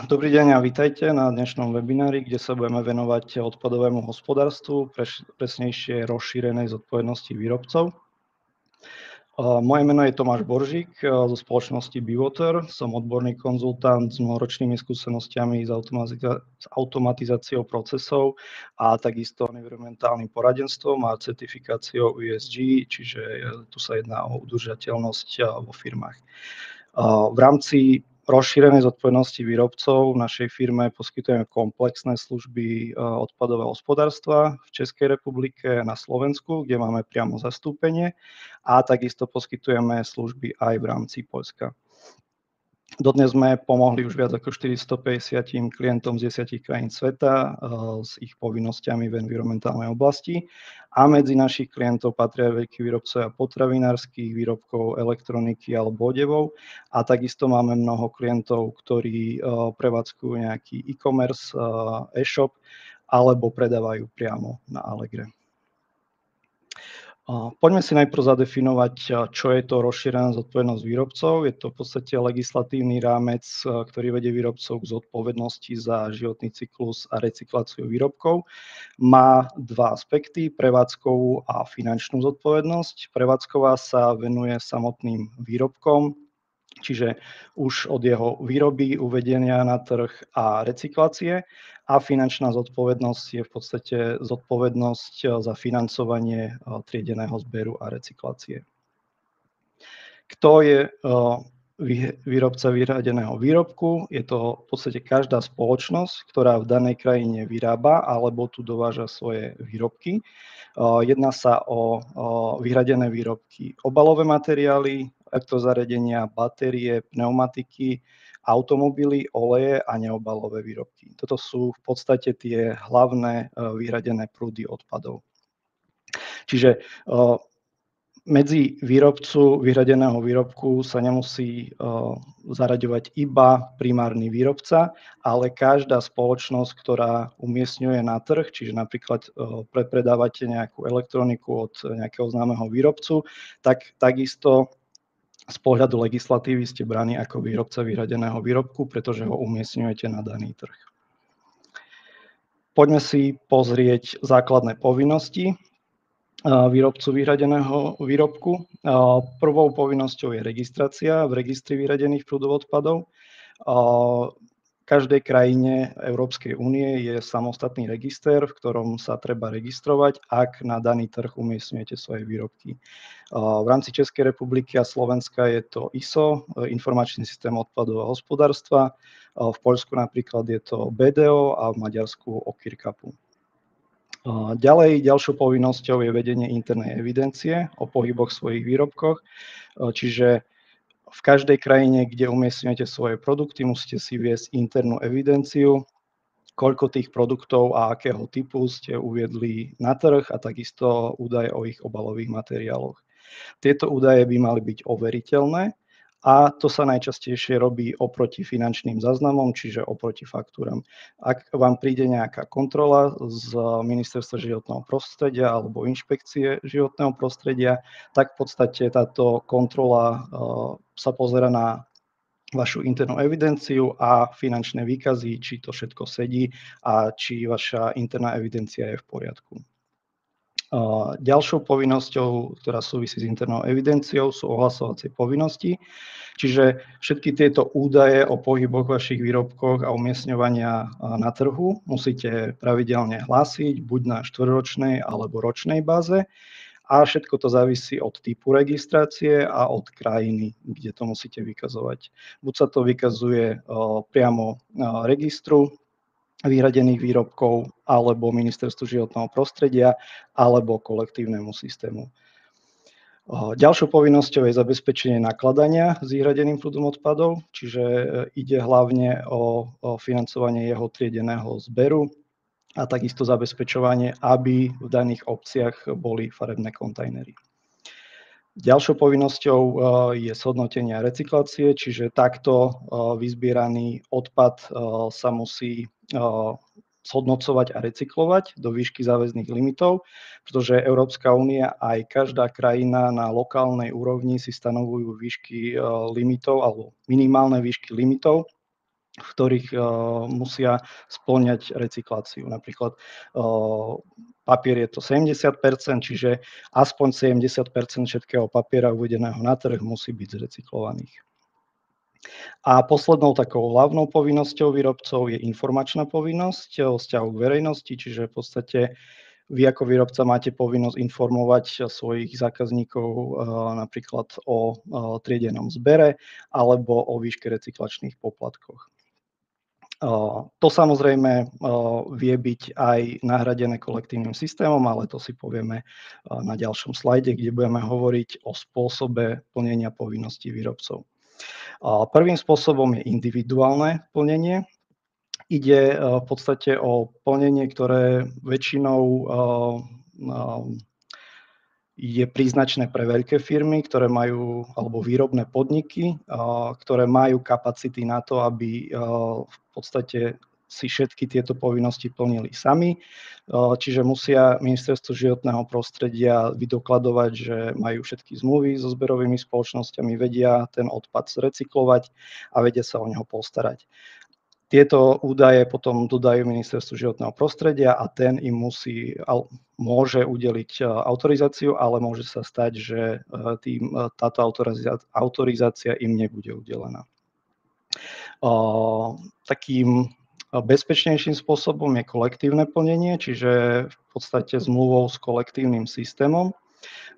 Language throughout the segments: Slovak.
Dobrý deň a vítajte na dnešnom webinári, kde sa budeme venovať odpadovému hospodárstvu, presnejšie rozšírenej zodpovednosti výrobcov. Moje meno je Tomáš Boržík zo spoločnosti Bewater. Som odborný konzultant s mnohoročnými skúsenostiami s automatizáciou procesov a takisto environmentálnym poradenstvom a certifikáciou ESG, čiže tu sa jedná o udržateľnosť vo firmách. V rámci rozšírenej zodpovednosti výrobcov v našej firme poskytujeme komplexné služby odpadového hospodárstva v Českej republike, na Slovensku, kde máme priamo zastúpenie, a takisto poskytujeme služby aj v rámci Poľska. Dodnes sme pomohli už viac ako 450 klientom z 10 krajín sveta s ich povinnosťami v environmentálnej oblasti a medzi našich klientov patria veľkí výrobcovia potravinárskych výrobkov, elektroniky alebo odevov a takisto máme mnoho klientov, ktorí prevádzkujú nejaký e-commerce, e-shop alebo predávajú priamo na Allegre. Poďme si najprv zadefinovať, čo je to rozšírená zodpovednosť výrobcov. Je to v podstate legislatívny rámec, ktorý vedie výrobcov k zodpovednosti za životný cyklus a recykláciu výrobkov. Má dva aspekty, prevádzkovú a finančnú zodpovednosť. Prevádzková sa venuje samotným výrobkom, čiže už od jeho výroby, uvedenia na trh a recyklácie. A finančná zodpovednosť je v podstate zodpovednosť za financovanie triedeného zberu a recyklácie. Kto je výrobca vyradeného výrobku? Je to v podstate každá spoločnosť, ktorá v danej krajine vyrába alebo tu dováža svoje výrobky. Jedná sa o vyhradené výrobky, obalové materiály, elektrozariadenia, batérie, pneumatiky, automobily, oleje a neobalové výrobky. Toto sú v podstate tie hlavné vyhradené prúdy odpadov. Čiže medzi výrobcu vyhradeného výrobku sa nemusí zaraďovať iba primárny výrobca, ale každá spoločnosť, ktorá umiestňuje na trh, čiže napríklad predávate nejakú elektroniku od nejakého známeho výrobcu, tak takisto z pohľadu legislatívy ste braní ako výrobca vyhradeného výrobku, pretože ho umiestňujete na daný trh. Poďme si pozrieť základné povinnosti výrobcu vyhradeného výrobku. Prvou povinnosťou je registrácia v registri vyhradených prúdov odpadov. V každej krajine Európskej únie je samostatný register, v ktorom sa treba registrovať, ak na daný trh umiestňujete svoje výrobky. V rámci Českej republiky a Slovenska je to ISO, Informačný systém odpadového hospodárstva. V Poľsku napríklad je to BDO a v Maďarsku OKIRKAPu. Ďalšou povinnosťou je vedenie internej evidencie o pohyboch svojich výrobkoch, čiže v každej krajine, kde umiestňujete svoje produkty, musíte si viesť internú evidenciu, koľko tých produktov a akého typu ste uviedli na trh a takisto údaje o ich obalových materiáloch. Tieto údaje by mali byť overiteľné a to sa najčastejšie robí oproti finančným záznamom, čiže oproti faktúram. Ak vám príde nejaká kontrola z Ministerstva životného prostredia alebo inšpekcie životného prostredia, tak v podstate táto kontrola sa pozerá na vašu internú evidenciu a finančné výkazy, či to všetko sedí a či vaša interná evidencia je v poriadku. Ďalšou povinnosťou, ktorá súvisí s internou evidenciou, sú ohlasovacie povinnosti. Čiže všetky tieto údaje o pohyboch vašich výrobkoch a umiestňovania na trhu musíte pravidelne hlásiť, buď na štvrťročnej alebo ročnej báze. A všetko to závisí od typu registrácie a od krajiny, kde to musíte vykazovať. Buď sa to vykazuje priamo registru vyhradených výrobkov, alebo Ministerstvu životného prostredia, alebo kolektívnemu systému. Ďalšou povinnosťou je zabezpečenie nakladania s vyhradeným prúdom odpadov, čiže ide hlavne o financovanie jeho triedeného zberu a takisto zabezpečovanie, aby v daných obciach boli farebné kontajnery. Ďalšou povinnosťou je zhodnotenie a recyklácie, čiže takto vyzbieraný odpad sa musí zhodnocovať a recyklovať do výšky záväzných limitov, pretože Európska únia aj každá krajina na lokálnej úrovni si stanovujú výšky limitov alebo minimálne výšky limitov, v ktorých musia spĺňať recykláciu. Napríklad papier je to 70%, čiže aspoň 70% všetkého papiera uvedeného na trh musí byť zrecyklovaných. A poslednou takou hlavnou povinnosťou výrobcov je informačná povinnosť o vzťahu k verejnosti, čiže v podstate vy ako výrobca máte povinnosť informovať svojich zákazníkov napríklad o triedenom zbere alebo o výške recyklačných poplatkoch. To samozrejme vie byť aj nahradené kolektívnym systémom, ale to si povieme na ďalšom slajde, kde budeme hovoriť o spôsobe plnenia povinností výrobcov. Prvým spôsobom je individuálne plnenie. Ide v podstate o plnenie, ktoré väčšinou je príznačné pre veľké firmy, ktoré majú, alebo výrobné podniky, ktoré majú kapacity na to, aby v podstate si všetky tieto povinnosti plnili sami. Čiže musia Ministerstvo životného prostredia vydokladovať, že majú všetky zmluvy so zberovými spoločnosťami, vedia ten odpad zrecyklovať a vedia sa o neho postarať. Tieto údaje potom dodajú Ministerstvu životného prostredia a ten im môže udeliť autorizáciu, ale môže sa stať, že táto autorizácia im nebude udelená. Takým bezpečnejším spôsobom je kolektívne plnenie, čiže v podstate zmluvou s kolektívnym systémom.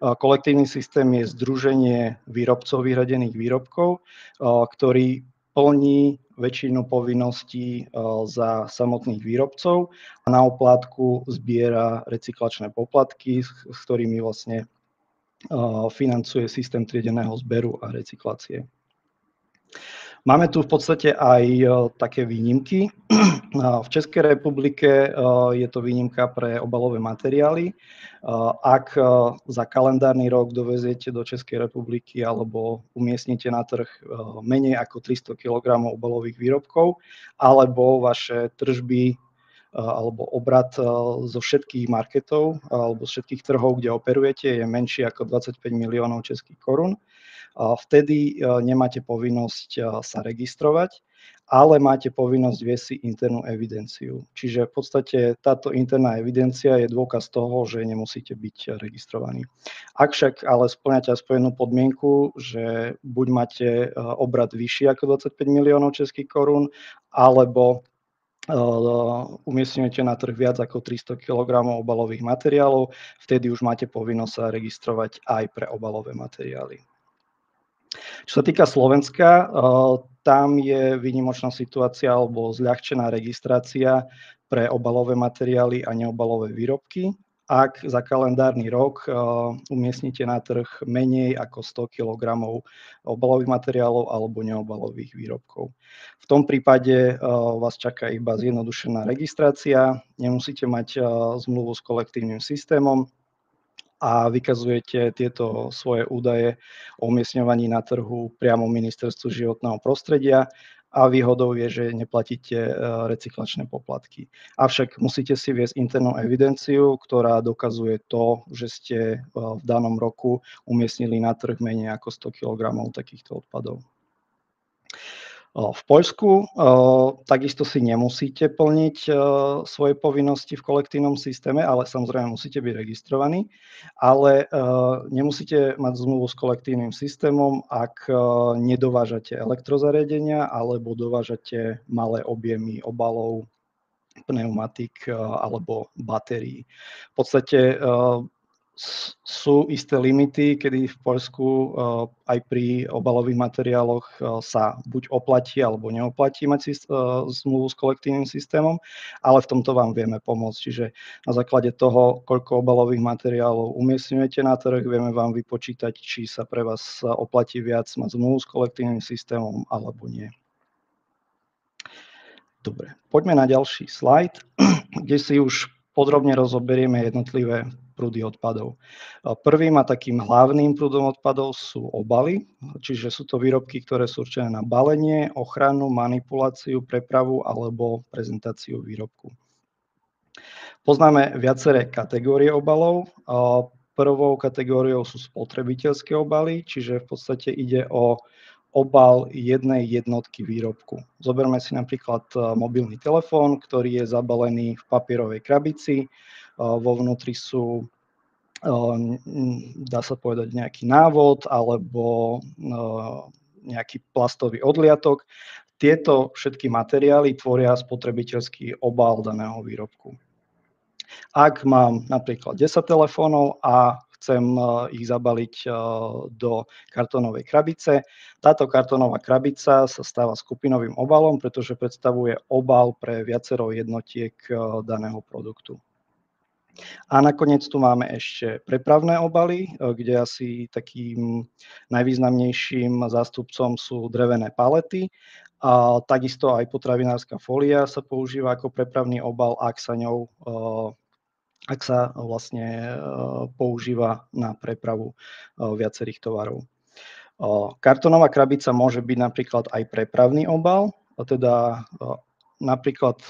Kolektívny systém je združenie výrobcov vyhradených výrobkov, ktorý plní väčšinu povinností za samotných výrobcov a na oplátku zbiera recyklačné poplatky, s ktorými vlastne financuje systém triedeného zberu a recyklácie. Máme tu v podstate aj také výnimky. V Českej republike je to výnimka pre obalové materiály. Ak za kalendárny rok doveziete do Českej republiky alebo umiestnite na trh menej ako 300 kg obalových výrobkov, alebo vaše tržby alebo obrat zo všetkých marketov alebo z všetkých trhov, kde operujete, je menší ako 25 miliónov českých korún, vtedy nemáte povinnosť sa registrovať, ale máte povinnosť viesť si internú evidenciu. Čiže v podstate táto interná evidencia je dôkaz toho, že nemusíte byť registrovaní. Ak však ale spĺňate aspoň jednu podmienku, že buď máte obrat vyšší ako 25 miliónov českých korún, alebo umiestňujete na trh viac ako 300 kg obalových materiálov, vtedy už máte povinnosť sa registrovať aj pre obalové materiály. Čo sa týka Slovenska, tam je výnimočná situácia alebo zľahčená registrácia pre obalové materiály a neobalové výrobky. Ak za kalendárny rok umiestnite na trh menej ako 100 kg obalových materiálov alebo neobalových výrobkov. V tom prípade vás čaká iba zjednodušená registrácia, nemusíte mať zmluvu s kolektívnym systémom a vykazujete tieto svoje údaje o umiestňovaní na trhu priamo Ministerstvu životného prostredia a výhodou je, že neplatíte recyklačné poplatky. Avšak musíte si viesť internú evidenciu, ktorá dokazuje to, že ste v danom roku umiestnili na trh menej ako 100 kg takýchto odpadov. V Poľsku takisto si nemusíte plniť svoje povinnosti v kolektívnom systéme, ale samozrejme musíte byť registrovaní, ale nemusíte mať zmluvu s kolektívnym systémom, ak nedovážate elektrozariadenia alebo dovážate malé objemy obalov, pneumatik alebo batérií. V podstate sú isté limity, kedy v Poľsku aj pri obalových materiáloch sa buď oplatí alebo neoplatí mať zmluvu s kolektívnym systémom, ale v tomto vám vieme pomôcť. Čiže na základe toho, koľko obalových materiálov umiestňujete na trh, vieme vám vypočítať, či sa pre vás oplatí viac mať zmluvu s kolektívnym systémom alebo nie. Dobre, poďme na ďalší slajd, kde si už podrobne rozoberieme jednotlivé prúdy odpadov. Prvým a takým hlavným prúdom odpadov sú obaly, čiže sú to výrobky, ktoré sú určené na balenie, ochranu, manipuláciu, prepravu alebo prezentáciu výrobku. Poznáme viaceré kategórie obalov. Prvou kategóriou sú spotrebiteľské obaly, čiže v podstate ide o obal jednej jednotky výrobku. Zoberme si napríklad mobilný telefón, ktorý je zabalený v papierovej krabici. Vo vnútri sú, dá sa povedať, nejaký návod alebo nejaký plastový odliatok. Tieto všetky materiály tvoria spotrebiteľský obal daného výrobku. Ak mám napríklad 10 telefónov a chcem ich zabaliť do kartónovej krabice, táto kartónová krabica sa stáva skupinovým obalom, pretože predstavuje obal pre viacero jednotiek daného produktu. A nakoniec tu máme ešte prepravné obaly, kde asi takým najvýznamnejším zástupcom sú drevené palety. A takisto aj potravinárska fólia sa používa ako prepravný obal, ak sa vlastne používa na prepravu viacerých tovarov. Kartónová krabica môže byť napríklad aj prepravný obal, teda napríklad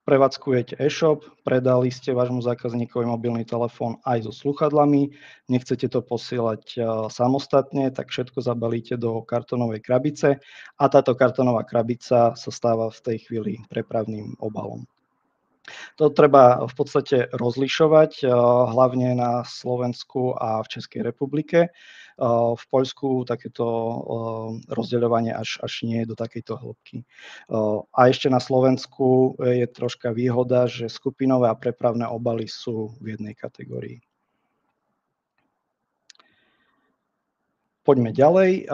prevádzkujete e-shop, predali ste vášmu zákazníkovi mobilný telefón aj so slúchadlami, nechcete to posielať samostatne, tak všetko zabalíte do kartónovej krabice a táto kartónová krabica sa stáva v tej chvíli prepravným obalom. To treba v podstate rozlišovať, hlavne na Slovensku a v Českej republike. V Poľsku takéto rozdeľovanie až nie je do takejto hĺbky. A ešte na Slovensku je troška výhoda, že skupinové a prepravné obaly sú v jednej kategórii. Poďme ďalej.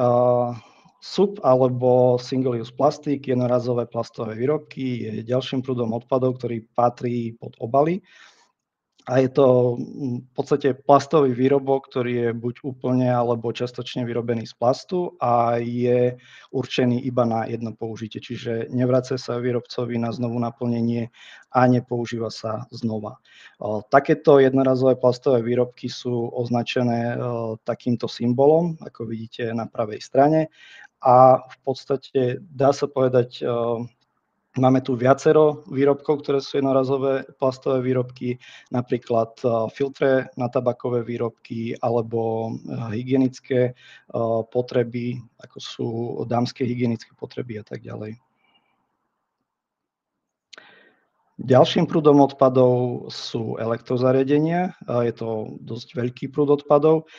SUP alebo single-use plastik, jednorazové plastové výrobky, je ďalším prúdom odpadov, ktorý patrí pod obaly. A je to v podstate plastový výrobok, ktorý je buď úplne alebo čiastočne vyrobený z plastu a je určený iba na jedno použitie. Čiže nevracia sa výrobcovi na znovu naplnenie a nepoužíva sa znova. Takéto jednorazové plastové výrobky sú označené takýmto symbolom, ako vidíte na pravej strane. A v podstate dá sa povedať, máme tu viacero výrobkov, ktoré sú jednorazové plastové výrobky, napríklad filtre na tabakové výrobky alebo hygienické potreby, ako sú dámske hygienické potreby a tak ďalej. Ďalším prúdom odpadov sú elektrozariadenia. Je to dosť veľký prúd odpadov.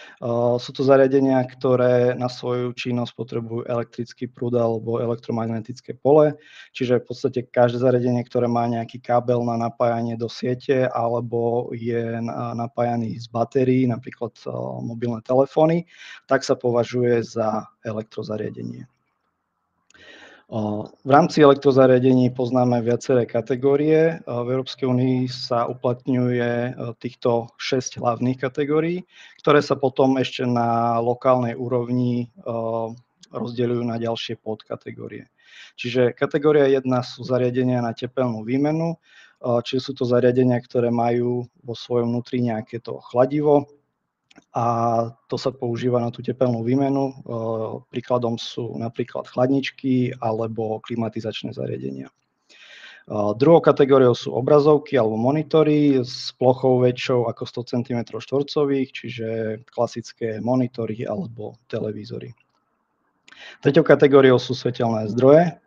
Sú to zariadenia, ktoré na svoju činnosť potrebujú elektrický prúd alebo elektromagnetické pole. Čiže v podstate každé zariadenie, ktoré má nejaký kábel na napájanie do siete alebo je napájaný z batérií, napríklad mobilné telefóny, tak sa považuje za elektrozariadenie. V rámci elektrozariadení poznáme viaceré kategórie. V Európskej únii sa uplatňuje týchto 6 hlavných kategórií, ktoré sa potom ešte na lokálnej úrovni rozdeľujú na ďalšie podkategórie. Čiže kategória 1 sú zariadenia na tepelnú výmenu, čiže sú to zariadenia, ktoré majú vo svojom vnútri nejaké to chladivo, a to sa používa na tú tepelnú výmenu. Príkladom sú napríklad chladničky alebo klimatizačné zariadenia. Druhou kategóriou sú obrazovky alebo monitory s plochou väčšou ako 100 cm štvorcových, čiže klasické monitory alebo televízory. Treťou kategóriou sú svetelné zdroje.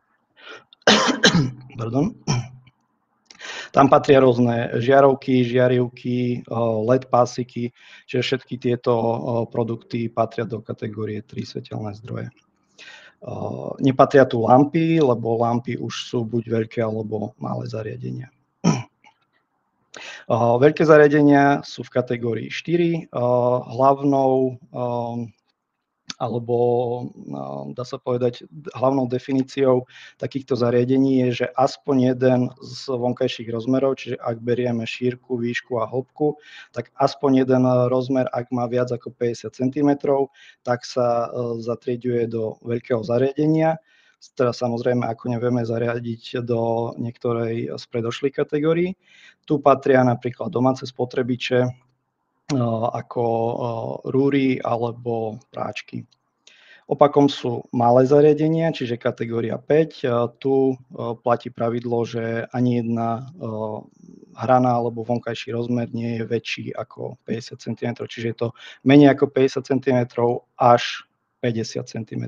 Pardon. Tam patria rôzne žiarovky, žiarivky, LED pásiky, čiže všetky tieto produkty patria do kategórie 3 svetelné zdroje. Nepatria tu lampy, lebo lampy už sú buď veľké alebo malé zariadenia. Veľké zariadenia sú v kategórii 4. Hlavnou alebo dá sa povedať, hlavnou definíciou takýchto zariadení je, že aspoň jeden z vonkajších rozmerov, čiže ak berieme šírku, výšku a hĺbku, tak aspoň jeden rozmer, ak má viac ako 50 cm, tak sa zatrieďuje do veľkého zariadenia. Teraz samozrejme, ako nevieme zariadiť do niektorej z predošlých kategórií. Tu patria napríklad domáce spotrebiče, ako rúry alebo práčky. Opakom sú malé zariadenia, čiže kategória 5. Tu platí pravidlo, že ani jedna hrana alebo vonkajší rozmer nie je väčší ako 50 cm, čiže je to menej ako 50 cm až 50 cm.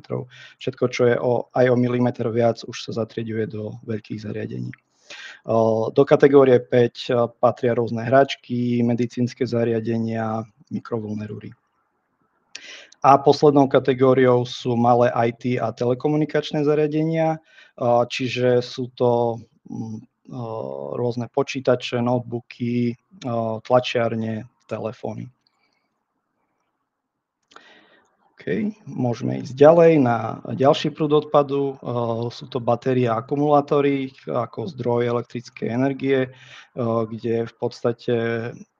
Všetko, čo je aj o milimeter viac, už sa zatrieduje do veľkých zariadení. Do kategórie 5 patria rôzne hračky, medicínske zariadenia, mikrovlnné rúry. A poslednou kategóriou sú malé IT a telekomunikačné zariadenia, čiže sú to rôzne počítače, notebooky, tlačiarne, telefóny. OK, môžeme ísť ďalej na ďalší prúd odpadu. Sú to batérie a akumulátory ako zdroj elektrickej energie, kde v podstate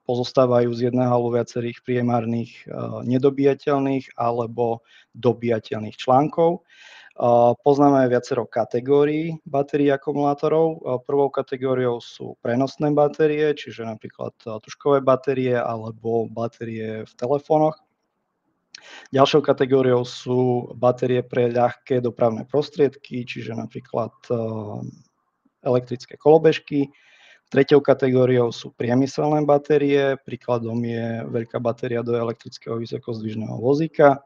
pozostávajú z jedného alebo viacerých primárnych nedobíjateľných alebo dobíjateľných článkov. Poznáme viacero kategórií batérií a akumulátorov. Prvou kategóriou sú prenosné batérie, čiže napríklad tužkové batérie alebo batérie v telefónoch. Ďalšou kategóriou sú batérie pre ľahké dopravné prostriedky, čiže napríklad elektrické kolobežky. Treťou kategóriou sú priemyselné batérie, príkladom je veľká batéria do elektrického vysokozdvižného vozíka.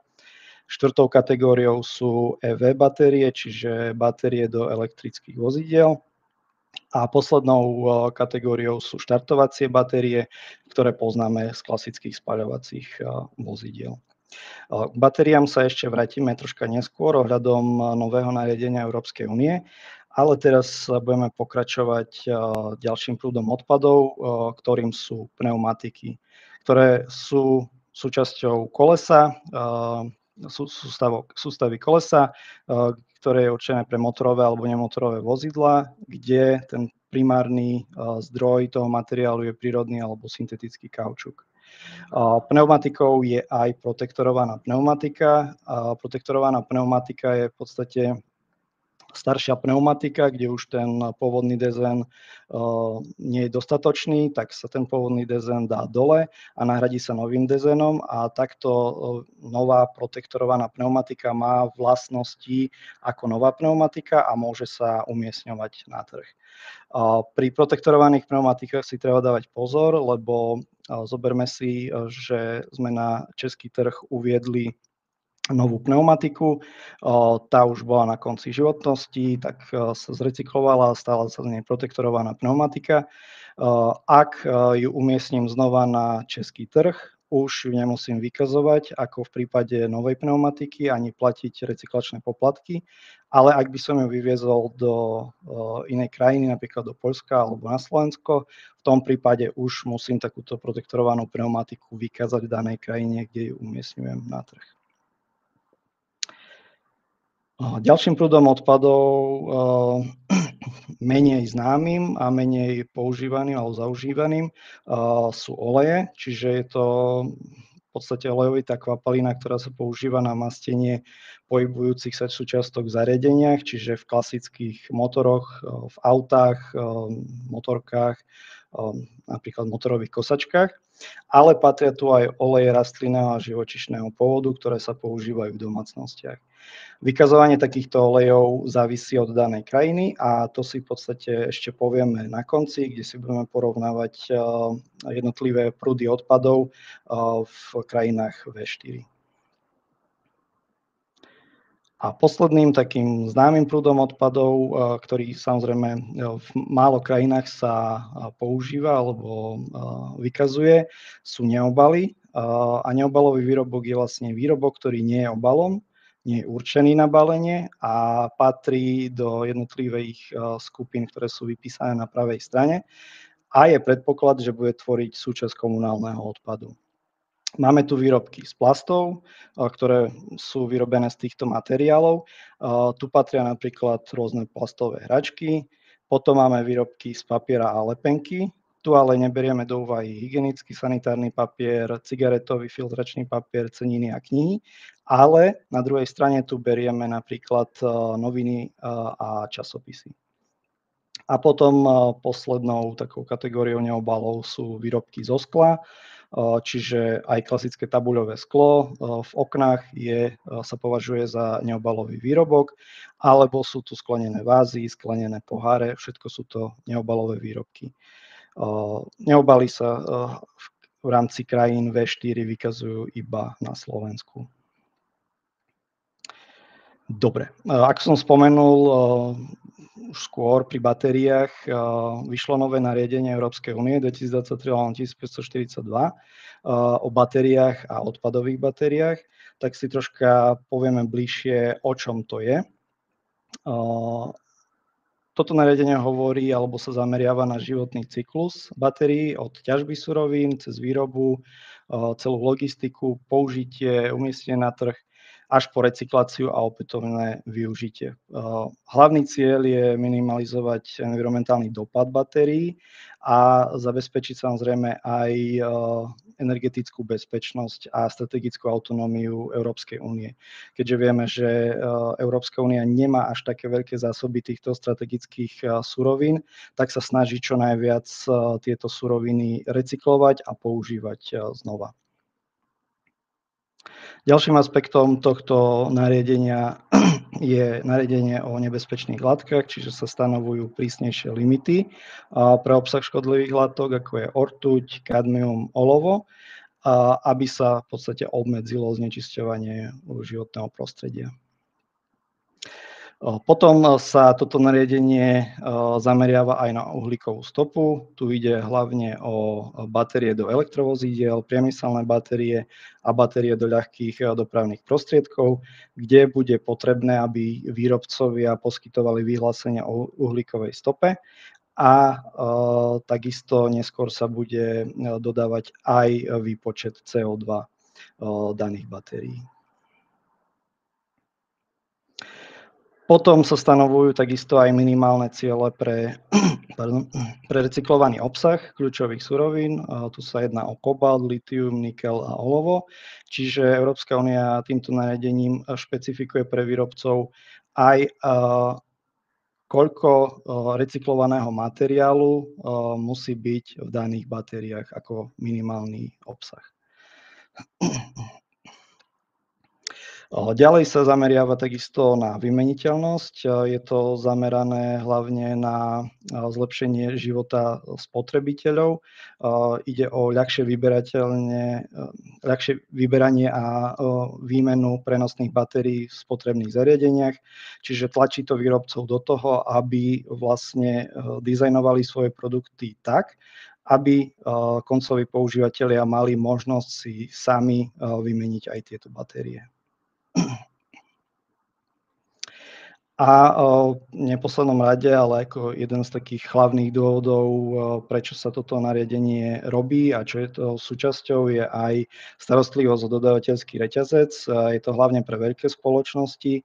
Štvrtou kategóriou sú EV batérie, čiže batérie do elektrických vozidiel. A poslednou kategóriou sú štartovacie batérie, ktoré poznáme z klasických spaľovacích vozidiel. K batériám sa ešte vrátime troška neskôr ohľadom nového nariadenia Európskej únie, ale teraz budeme pokračovať ďalším prúdom odpadov, ktorým sú pneumatiky, ktoré sú súčasťou kolesa, sústavy kolesa, ktoré je určené pre motorové alebo nemotorové vozidlá, kde ten primárny zdroj toho materiálu je prírodný alebo syntetický kaučuk. Pneumatikou je aj protektorovaná pneumatika. Protektorovaná pneumatika je v podstate staršia pneumatika, kde už ten pôvodný dezén nie je dostatočný, tak sa ten pôvodný dezén dá dole a nahradí sa novým dezénom a takto nová protektorovaná pneumatika má vlastnosti ako nová pneumatika a môže sa umiestňovať na trh. Pri protektorovaných pneumatikách si treba dávať pozor, lebo zoberme si, že sme na český trh uviedli novú pneumatiku. Tá už bola na konci životnosti, tak sa zrecyklovala a stala sa z nej protektorovaná pneumatika. Ak ju umiestním znova na český trh, už ju nemusím vykazovať ako v prípade novej pneumatiky ani platiť recyklačné poplatky, ale ak by som ju vyviezol do inej krajiny, napríklad do Poľska alebo na Slovensko, v tom prípade už musím takúto protektorovanú pneumatiku vykázať v danej krajine, kde ju umiestňujem na trh. Ďalším prúdom odpadov, menej známym a menej používaným alebo zaužívaným, sú oleje, čiže je to v podstate olejovitá kvapalina, ktorá sa používa na mastenie pohybujúcich sa súčiastok v zariadeniach, čiže v klasických motoroch, v autách, motorkách, napríklad motorových kosačkách, ale patria tu aj oleje rastlinného a živočíšneho pôvodu, ktoré sa používajú v domácnostiach. Vykazovanie takýchto olejov závisí od danej krajiny a to si v podstate ešte povieme na konci, kde si budeme porovnávať jednotlivé prúdy odpadov v krajinách V4. A posledným takým známym prúdom odpadov, ktorý samozrejme v málo krajinách sa používa alebo vykazuje, sú neobaly. A neobalový výrobok je vlastne výrobok, ktorý nie je obalom, nie je určený na balenie a patrí do jednotlivých skupín, ktoré sú vypísané na pravej strane a je predpoklad, že bude tvoriť súčasť komunálneho odpadu. Máme tu výrobky z plastov, ktoré sú vyrobené z týchto materiálov. Tu patria napríklad rôzne plastové hračky, potom máme výrobky z papiera a lepenky. Tu ale neberieme do úvahy hygienický sanitárny papier, cigaretový filtračný papier, ceniny a knihy, ale na druhej strane tu berieme napríklad noviny a časopisy. A potom poslednou takou kategóriou neobalov sú výrobky zo skla, čiže aj klasické tabuľové sklo v oknách sa považuje za neobalový výrobok, alebo sú tu sklenené vázy, sklenené poháre, všetko sú to neobalové výrobky. Neobaly sa v rámci krajín V4 vykazujú iba na Slovensku. Dobre, ako som spomenul už skôr pri batériách, vyšlo nové nariadenie Európskej únie 2023/1542 o batériách a odpadových batériách, tak si troška povieme bližšie, o čom to je. Toto nariadenie hovorí alebo sa zameriava na životný cyklus batérií od ťažby surovín cez výrobu, celú logistiku, použitie, umiestnenie na trh až po recykláciu a opätovné využitie. Hlavný cieľ je minimalizovať environmentálny dopad batérií a zabezpečiť samozrejme aj energetickú bezpečnosť a strategickú autonómiu Európskej únie. Keďže vieme, že Európska únia nemá až také veľké zásoby týchto strategických surovín, tak sa snaží čo najviac tieto suroviny recyklovať a používať znova. Ďalším aspektom tohto nariadenia je nariadenie o nebezpečných látkach, čiže sa stanovujú prísnejšie limity pre obsah škodlivých látok, ako je ortuť, kadmium, olovo, aby sa v podstate obmedzilo znečisťovanie životného prostredia. Potom sa toto nariadenie zameriava aj na uhlíkovú stopu. Tu ide hlavne o batérie do elektrovozidiel, priemyselné batérie a batérie do ľahkých dopravných prostriedkov, kde bude potrebné, aby výrobcovia poskytovali vyhlásenia o uhlíkovej stope a takisto neskôr sa bude dodávať aj výpočet CO2 daných batérií. Potom sa stanovujú takisto aj minimálne ciele pre recyklovaný obsah kľúčových surovín. Tu sa jedná o kobalt, litium, nikel a olovo. Čiže Európska únia týmto nariadením špecifikuje pre výrobcov aj koľko recyklovaného materiálu musí byť v daných batériách ako minimálny obsah. Ďalej sa zameriava takisto na vymeniteľnosť. Je to zamerané hlavne na zlepšenie života spotrebiteľov. Ide o ľahšie vyberanie a výmenu prenosných batérií v spotrebných zariadeniach, čiže tlačí to výrobcov do toho, aby vlastne dizajnovali svoje produkty tak, aby koncoví používatelia mali možnosť si sami vymeniť aj tieto batérie. A v neposlednom rade, ale ako jeden z takých hlavných dôvodov, prečo sa toto nariadenie robí a čo je to súčasťou, je aj starostlivosť o dodávateľský reťazec. Je to hlavne pre veľké spoločnosti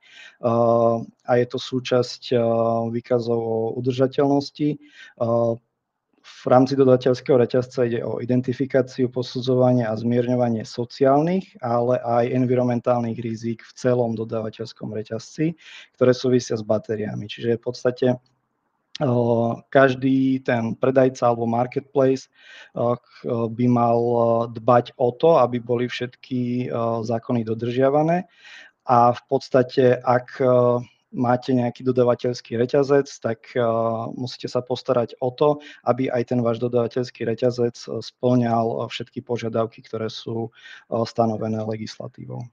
a je to súčasť výkazov o udržateľnosti. V rámci dodateľského reťazca ide o identifikáciu, posudzovanie a zmierňovanie sociálnych, ale aj environmentálnych rizík v celom dodávateľskom reťazci, ktoré súvisia s batériami. Čiže v podstate každý ten predajca alebo marketplace by mal dbať o to, aby boli všetky zákony dodržiavané a v podstate, ak máte nejaký dodávateľský reťazec, tak musíte sa postarať o to, aby aj ten váš dodávateľský reťazec spĺňal všetky požiadavky, ktoré sú stanovené legislatívou.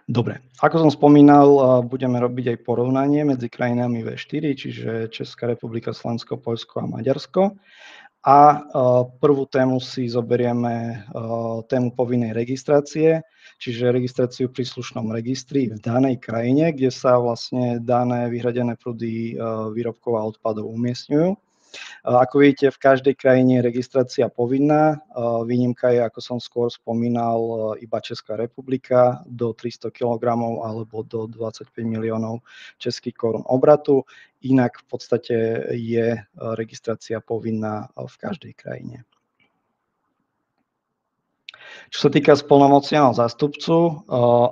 Dobre, ako som spomínal, budeme robiť aj porovnanie medzi krajinami V4, čiže Česká republika, Slovensko, Poľsko a Maďarsko. A prvú tému si zoberieme tému povinnej registrácie, čiže registráciu v príslušnom registri v danej krajine, kde sa vlastne dané vyhradené prúdy výrobkov a odpadov umiestňujú. Ako vidíte, v každej krajine je registrácia povinná. Výnimka je, ako som skôr spomínal, iba Česká republika do 300 kg alebo do 25 miliónov českých korún obratu. Inak v podstate je registrácia povinná v každej krajine. Čo sa týka splnomocneného zástupcu,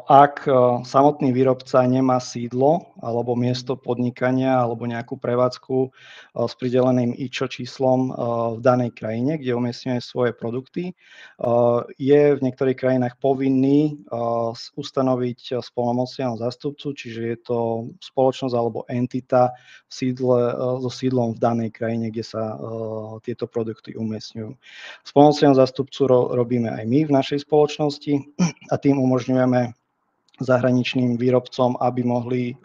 ak samotný výrobca nemá sídlo alebo miesto podnikania alebo nejakú prevádzku s prideleným IČO číslom v danej krajine, kde umiestňuje svoje produkty, je v niektorých krajinách povinný ustanoviť splnomocneného zástupcu, čiže je to spoločnosť alebo entita so sídlom v danej krajine, kde sa tieto produkty umiestňujú. Splnomocneného zástupcu robíme aj my v v našej spoločnosti a tým umožňujeme zahraničným výrobcom, aby mohli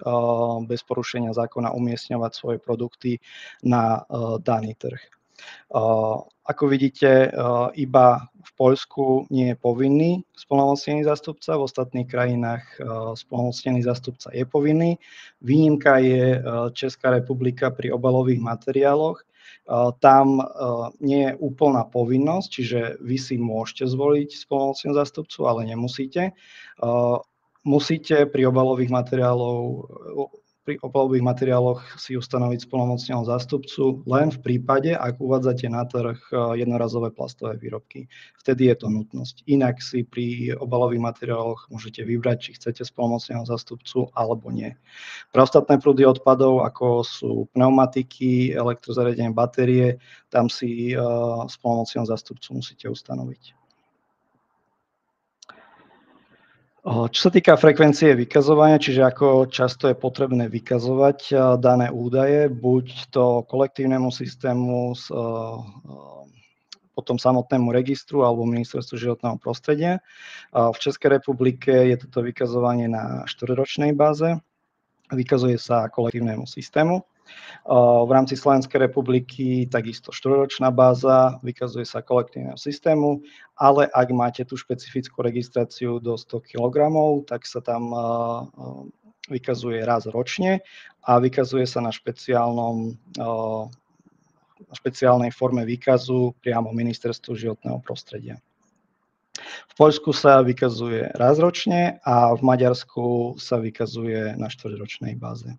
bez porušenia zákona umiestňovať svoje produkty na daný trh. Ako vidíte, iba v Poľsku nie je povinný splnomocnený zástupca, v ostatných krajinách splnomocnený zástupca je povinný. Výnimka je Česká republika pri obalových materiáloch. Tam nie je úplná povinnosť, čiže vy si môžete zvoliť splnomocneného zástupcu, ale nemusíte. Musíte pri obalových materiáloch si ustanoviť splnomocneného zástupcu len v prípade, ak uvádzate na trh jednorazové plastové výrobky. Vtedy je to nutnosť. Inak si pri obalových materiáloch môžete vybrať, či chcete splnomocneného zástupcu alebo nie. Pre ostatné prúdy odpadov, ako sú pneumatiky, elektrozariadenie, batérie, tam si splnomocneného zástupcu musíte ustanoviť. Čo sa týka frekvencie vykazovania, čiže ako často je potrebné vykazovať dané údaje, buď to kolektívnemu systému, potom samotnému registru alebo ministerstvu životného prostredia. V Českej republike je toto vykazovanie na 4-ročnej báze, vykazuje sa kolektívnemu systému. V rámci Slovenskej republiky takisto 4-ročná báza, vykazuje sa kolektívneho systému, ale ak máte tú špecifickú registráciu do 100 kg, tak sa tam vykazuje raz ročne a vykazuje sa na špeciálnej forme výkazu priamo ministerstvu životného prostredia. V Poľsku sa vykazuje raz ročne a v Maďarsku sa vykazuje na 4-ročnej báze.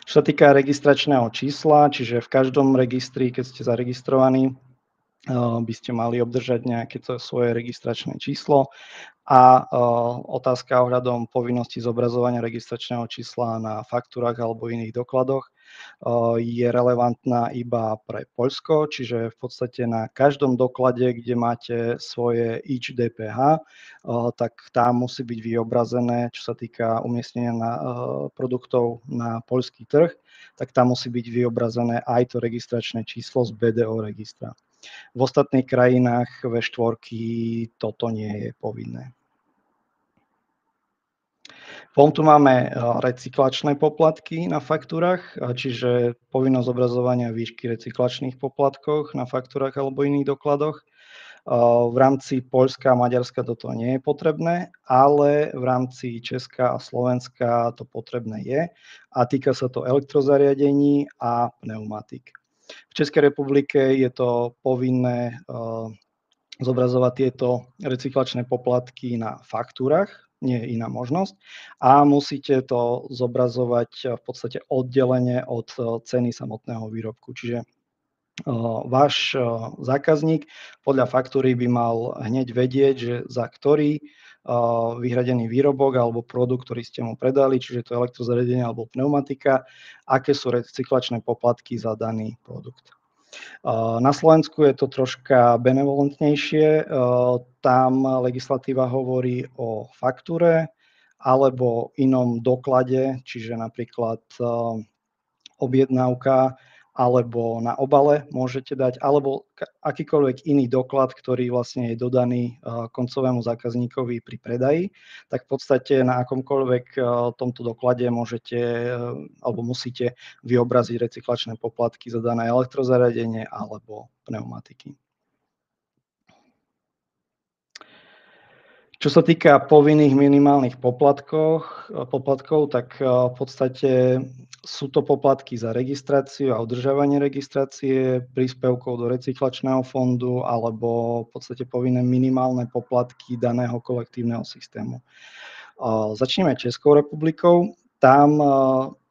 Čo sa týka registračného čísla, čiže v každom registri, keď ste zaregistrovaní, by ste mali obdržať nejaké to svoje registračné číslo a otázka ohľadom povinnosti zobrazovania registračného čísla na faktúrach alebo iných dokladoch je relevantná iba pre Poľsko, čiže v podstate na každom doklade, kde máte svoje IČ DPH, tak tam musí byť vyobrazené, čo sa týka umiestnenia produktov na poľský trh, tak tam musí byť vyobrazené aj to registračné číslo z BDO registra. V ostatných krajinách V4 toto nie je povinné. Potom tu máme recyklačné poplatky na faktúrach, čiže povinnosť zobrazovania výšky recyklačných poplatkov na faktúrach alebo iných dokladoch. V rámci Poľska a Maďarska toto nie je potrebné, ale v rámci Česka a Slovenska to potrebné je a týka sa to elektrozariadení a pneumatik. V Českej republike je to povinné zobrazovať tieto recyklačné poplatky na faktúrach, nie je iná možnosť, a musíte to zobrazovať v podstate oddelene od ceny samotného výrobku. Čiže váš zákazník podľa faktúry by mal hneď vedieť, že za ktorý vyhradený výrobok alebo produkt, ktorý ste mu predali, čiže to elektrozariadenie alebo pneumatika, aké sú recyklačné poplatky za daný produkt. Na Slovensku je to troška benevolentnejšie. Tam legislatíva hovorí o faktúre alebo inom doklade, čiže napríklad objednávka alebo na obale môžete dať, alebo akýkoľvek iný doklad, ktorý vlastne je dodaný koncovému zákazníkovi pri predaji, tak v podstate na akomkoľvek tomto doklade môžete alebo musíte vyobraziť recyklačné poplatky za dané elektrozariadenie alebo pneumatiky. Čo sa týka povinných minimálnych poplatkov, tak v podstate sú to poplatky za registráciu a udržávanie registrácie, príspevkov do recyklačného fondu alebo v podstate povinné minimálne poplatky daného kolektívneho systému. Začneme Českou republikou. Tam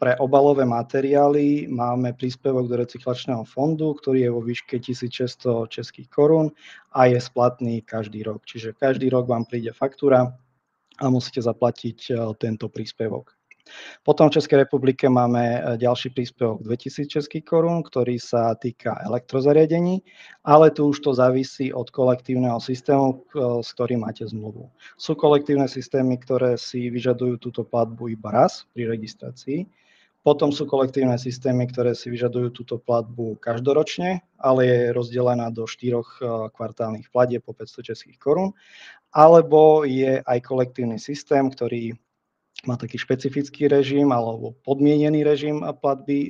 pre obalové materiály máme príspevok do recyklačného fondu, ktorý je vo výške 1600 českých korún a je splatný každý rok. Čiže každý rok vám príde faktúra a musíte zaplatiť tento príspevok. Potom v Českej republike máme ďalší príspevok 2000 českých korún, ktorý sa týka elektrozariadení, ale tu už to závisí od kolektívneho systému, s ktorým máte zmluvu. Sú kolektívne systémy, ktoré si vyžadujú túto platbu iba raz pri registrácii. Potom sú kolektívne systémy, ktoré si vyžadujú túto platbu každoročne, ale je rozdelená do 4 kvartálnych platieb po 500 českých korún. Alebo je aj kolektívny systém, ktorý má taký špecifický režim alebo podmienený režim platby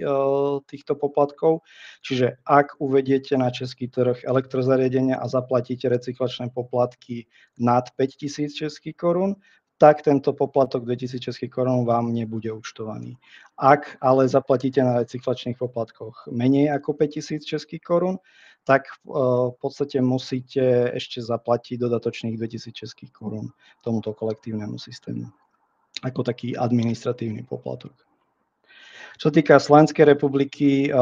týchto poplatkov. Čiže ak uvediete na český trh elektrozariadenia a zaplatíte recyklačné poplatky nad 5000 českých korún, tak tento poplatok 2000 českých korún vám nebude účtovaný. Ak ale zaplatíte na recyklačných poplatkoch menej ako 5000 českých korún, tak v podstate musíte ešte zaplatiť dodatočných 2000 českých korún tomuto kolektívnemu systému ako taký administratívny poplatok. Čo týka Slovenskej republiky,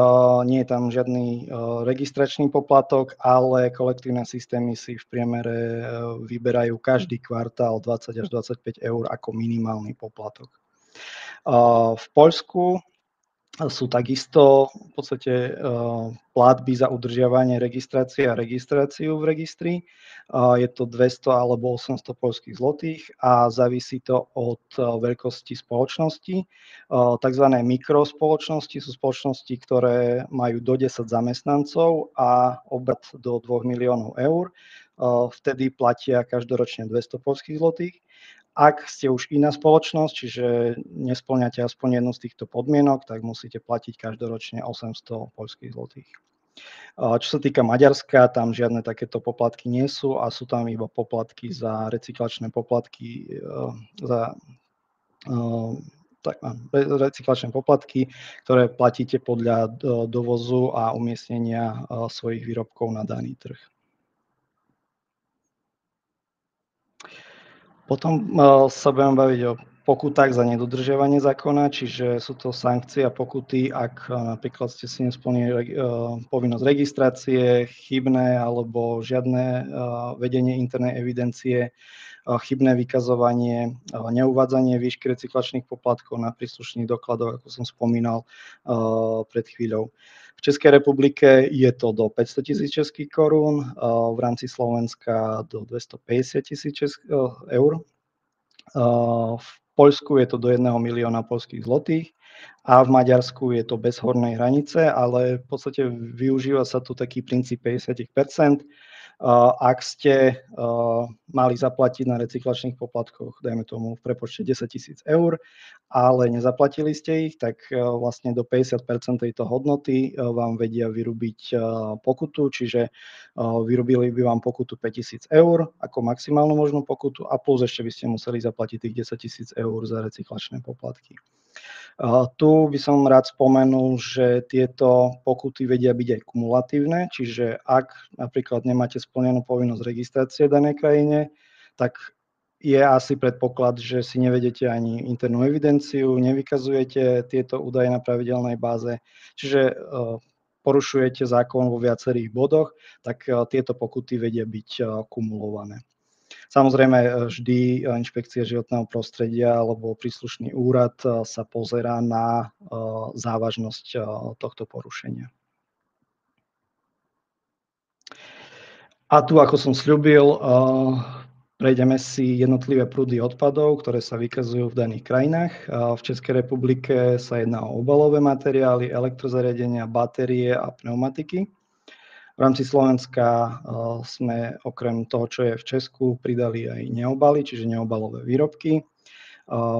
nie je tam žiadny registračný poplatok, ale kolektívne systémy si v priemere vyberajú každý kvartál 20 až 25 eur ako minimálny poplatok. V Poľsku sú takisto v podstate platby za udržiavanie registrácie a registráciu v registri. Je to 200 alebo 800 poľských zlotých a závisí to od veľkosti spoločnosti. Takzvané mikrospoločnosti sú spoločnosti, ktoré majú do 10 zamestnancov a obrat do 2 miliónov eur. Vtedy platia každoročne 200 poľských zlotých. Ak ste už iná spoločnosť, čiže nespĺňate aspoň jednu z týchto podmienok, tak musíte platiť každoročne 800 poľských zlotých. Čo sa týka Maďarska, tam žiadne takéto poplatky nie sú a sú tam iba poplatky za recyklačné poplatky, recyklačné poplatky, ktoré platíte podľa dovozu a umiestnenia svojich výrobkov na daný trh. Potom sa budem baviť o pokutách za nedodržiavanie zákona, čiže sú to sankcie a pokuty, ak napríklad ste si nesplnili povinnosť registrácie, chybné alebo žiadne vedenie internej evidencie, chybné vykazovanie, neuvádzanie výšky recyklačných poplatkov na príslušných dokladoch, ako som spomínal pred chvíľou. V Českej republike je to do 500 000 českých korún, v rámci Slovenska do 250 000 eur. V Poľsku je to do 1 milióna poľských zlotých a v Maďarsku je to bez hornej hranice, ale v podstate využíva sa tu taký princíp 50%. Ak ste mali zaplatiť na recyklačných poplatkoch, dajme tomu v prepočte 10 000 eur, ale nezaplatili ste ich, tak vlastne do 50% tejto hodnoty vám vedia vyrobiť pokutu, čiže vyrobili by vám pokutu 5 000 eur ako maximálnu možnú pokutu a plus ešte by ste museli zaplatiť tých 10 000 eur za recyklačné poplatky. Tu by som rád spomenul, že tieto pokuty vedia byť aj kumulatívne, čiže ak napríklad nemáte splnenú povinnosť registrácie v danej krajine, tak je asi predpoklad, že si nevedete ani internú evidenciu, nevykazujete tieto údaje na pravidelnej báze, čiže porušujete zákon vo viacerých bodoch, tak tieto pokuty vedia byť kumulované. Samozrejme, vždy inšpekcia životného prostredia alebo príslušný úrad sa pozerá na závažnosť tohto porušenia. A tu, ako som sľúbil, prejdeme si jednotlivé prúdy odpadov, ktoré sa vykazujú v daných krajinách. V Českej republike sa jedná o obalové materiály, elektrozariadenia, batérie a pneumatiky. V rámci Slovenska sme okrem toho, čo je v Česku, pridali aj neobaly, čiže neobalové výrobky.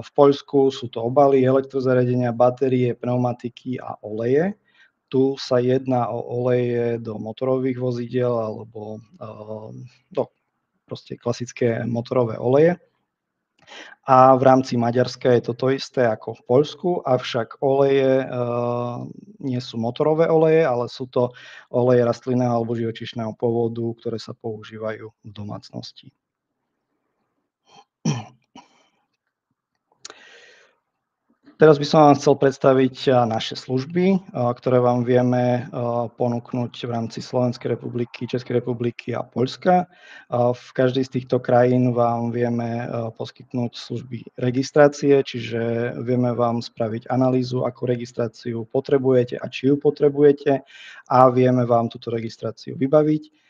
V Poľsku sú to obaly, elektrozariadenia, batérie, pneumatiky a oleje. Tu sa jedná o oleje do motorových vozidiel alebo proste klasické motorové oleje. A v rámci Maďarska je to to isté ako v Poľsku, avšak oleje nie sú motorové oleje, ale sú to oleje rastlinného alebo živočíšneho pôvodu, ktoré sa používajú v domácnosti. Teraz by som vám chcel predstaviť naše služby, ktoré vám vieme ponúknuť v rámci Slovenskej republiky, Českej republiky a Poľska. V každej z týchto krajín vám vieme poskytnúť služby registrácie, čiže vieme vám spraviť analýzu, akú registráciu potrebujete a či ju potrebujete a vieme vám túto registráciu vybaviť.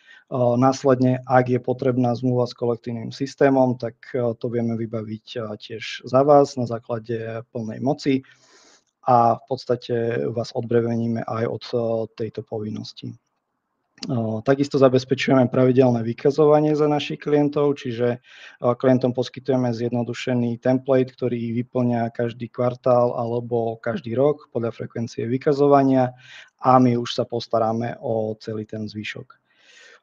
Následne, ak je potrebná zmluva s kolektívnym systémom, tak to vieme vybaviť tiež za vás na základe plnej moci. a v podstate vás odbremeníme aj od tejto povinnosti. Takisto zabezpečujeme pravidelné vykazovanie za našich klientov, čiže klientom poskytujeme zjednodušený template, ktorý vyplňa každý kvartál alebo každý rok podľa frekvencie vykazovania a my už sa postaráme o celý ten zvyšok.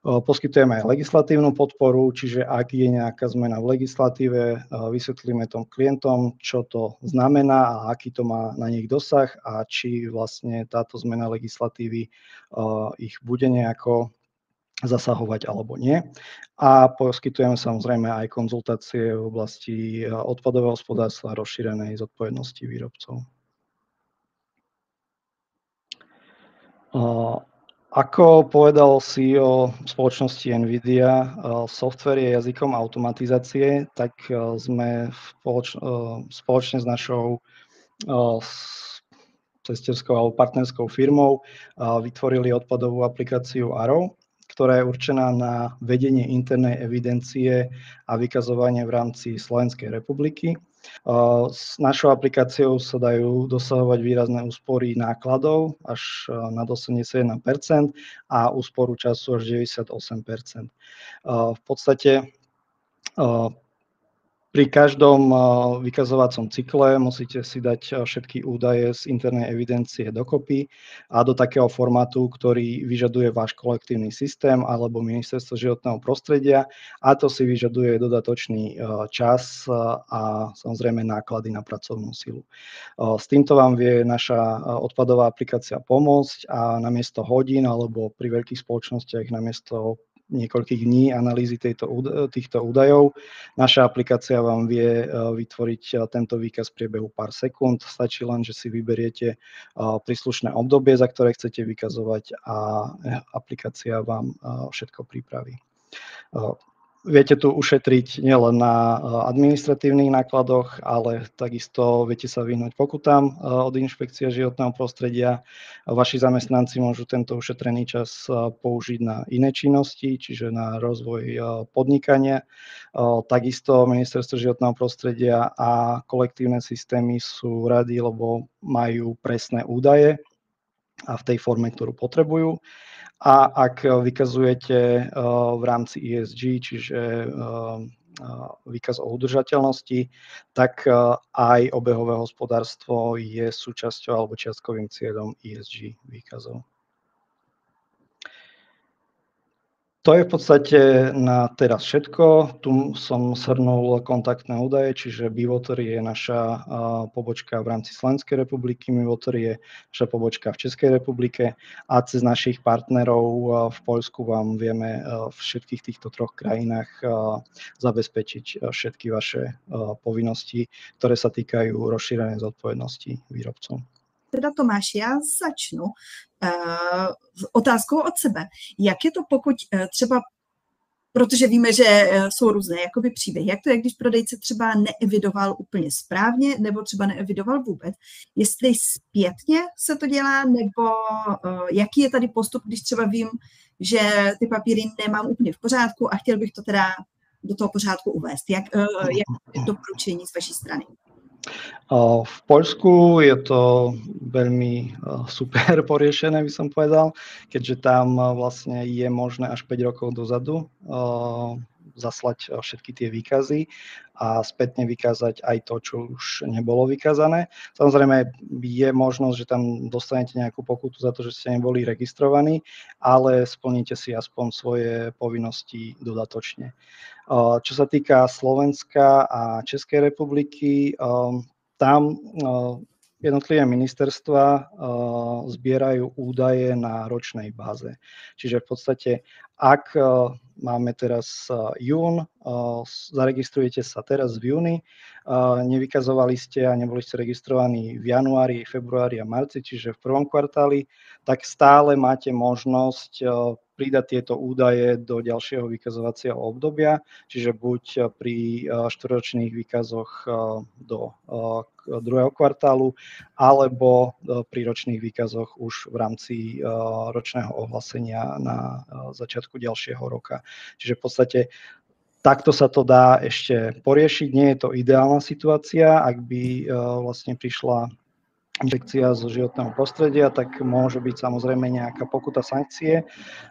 Poskytujeme aj legislatívnu podporu, čiže ak je nejaká zmena v legislatíve, vysvetlíme tom klientom, čo to znamená a aký to má na nich dosah a či vlastne táto zmena legislatívy ich bude nejako zasahovať alebo nie. A poskytujeme samozrejme aj konzultácie v oblasti odpadového hospodárstva a rozšírenej zodpovednosti výrobcov. Ako povedal CEO spoločnosti NVIDIA, software je jazykom automatizácie, tak sme spoločne s našou cesterskou alebo partnerskou firmou vytvorili odpadovú aplikáciu Arrow, ktorá je určená na vedenie internej evidencie a vykazovanie v rámci Slovenskej republiky. S našou aplikáciou sa dajú dosahovať výrazné úspory nákladov až nad 81% a úsporu času až 98%. V podstate pri každom vykazovacom cykle musíte si dať všetky údaje z internej evidencie dokopy a do takého formátu, ktorý vyžaduje váš kolektívny systém alebo Ministerstvo životného prostredia, a to si vyžaduje dodatočný čas a samozrejme náklady na pracovnú silu. S týmto vám vie naša odpadová aplikácia pomôcť a namiesto hodín alebo pri veľkých spoločnostiach namiesto niekoľkých dní analýzy týchto údajov. Naša aplikácia vám vie vytvoriť tento výkaz v priebehu pár sekúnd. Stačí len, že si vyberiete príslušné obdobie, za ktoré chcete vykazovať, a aplikácia vám všetko pripraví. Viete tu ušetriť nielen na administratívnych nákladoch, ale takisto viete sa vyhnúť pokutám od Inšpekcie životného prostredia. Vaši zamestnanci môžu tento ušetrený čas použiť na iné činnosti, čiže na rozvoj podnikania. Takisto Ministerstvo životného prostredia a kolektívne systémy sú radi, lebo majú presné údaje a v tej forme, ktorú potrebujú. A ak vykazujete v rámci ESG, čiže výkaz o udržateľnosti, tak aj obehové hospodárstvo je súčasťou alebo čiastkovým cieľom ESG výkazov. To je v podstate na teraz všetko. Tu som shrnul kontaktné údaje, čiže Bewater je naša pobočka v rámci Slovenskej republiky, Miwater je naša pobočka v Českej republike a cez našich partnerov v Poľsku vám vieme v všetkých týchto troch krajinách zabezpečiť všetky vaše povinnosti, ktoré sa týkajú rozšírenej zodpovednosti výrobcov. Teda Tomáš, já začnu otázkou od sebe. Jak je to, pokud třeba, protože víme, že jsou různé jakoby příběhy, jak to je, když prodejce třeba neevidoval úplně správně, nebo třeba neevidoval vůbec, jestli zpětně se to dělá, nebo jaký je tady postup, když třeba vím, že ty papíry nemám úplně v pořádku a chtěl bych to teda do toho pořádku uvést. Jak je doporučení z vaší strany? V Poľsku je to veľmi super poriešené, by som povedal, keďže tam vlastne je možné až 5 rokov dozadu zaslať všetky tie výkazy a spätne vykázať aj to, čo už nebolo vykázané. Samozrejme je možnosť, že tam dostanete nejakú pokutu za to, že ste neboli registrovaní, ale splníte si aspoň svoje povinnosti dodatočne. Čo sa týka Slovenska a Českej republiky, tam jednotlivé ministerstva zbierajú údaje na ročnej báze. Čiže v podstate, ak máme teraz jún, zaregistrujete sa teraz v júni, nevykazovali ste a neboli ste registrovaní v januári, februári a marci, čiže v prvom kvartáli, tak stále máte možnosť pridať tieto údaje do ďalšieho vykazovacieho obdobia, čiže buď pri štvoročných výkazoch do druhého kvartálu, alebo pri ročných výkazoch už v rámci ročného ohlásenia na začiatku ďalšieho roka. Čiže v podstate takto sa to dá ešte poriešiť. Nie je to ideálna situácia, ak by vlastne prišla inšpekcia zo životného prostredia, tak môže byť samozrejme nejaká pokuta, sankcie,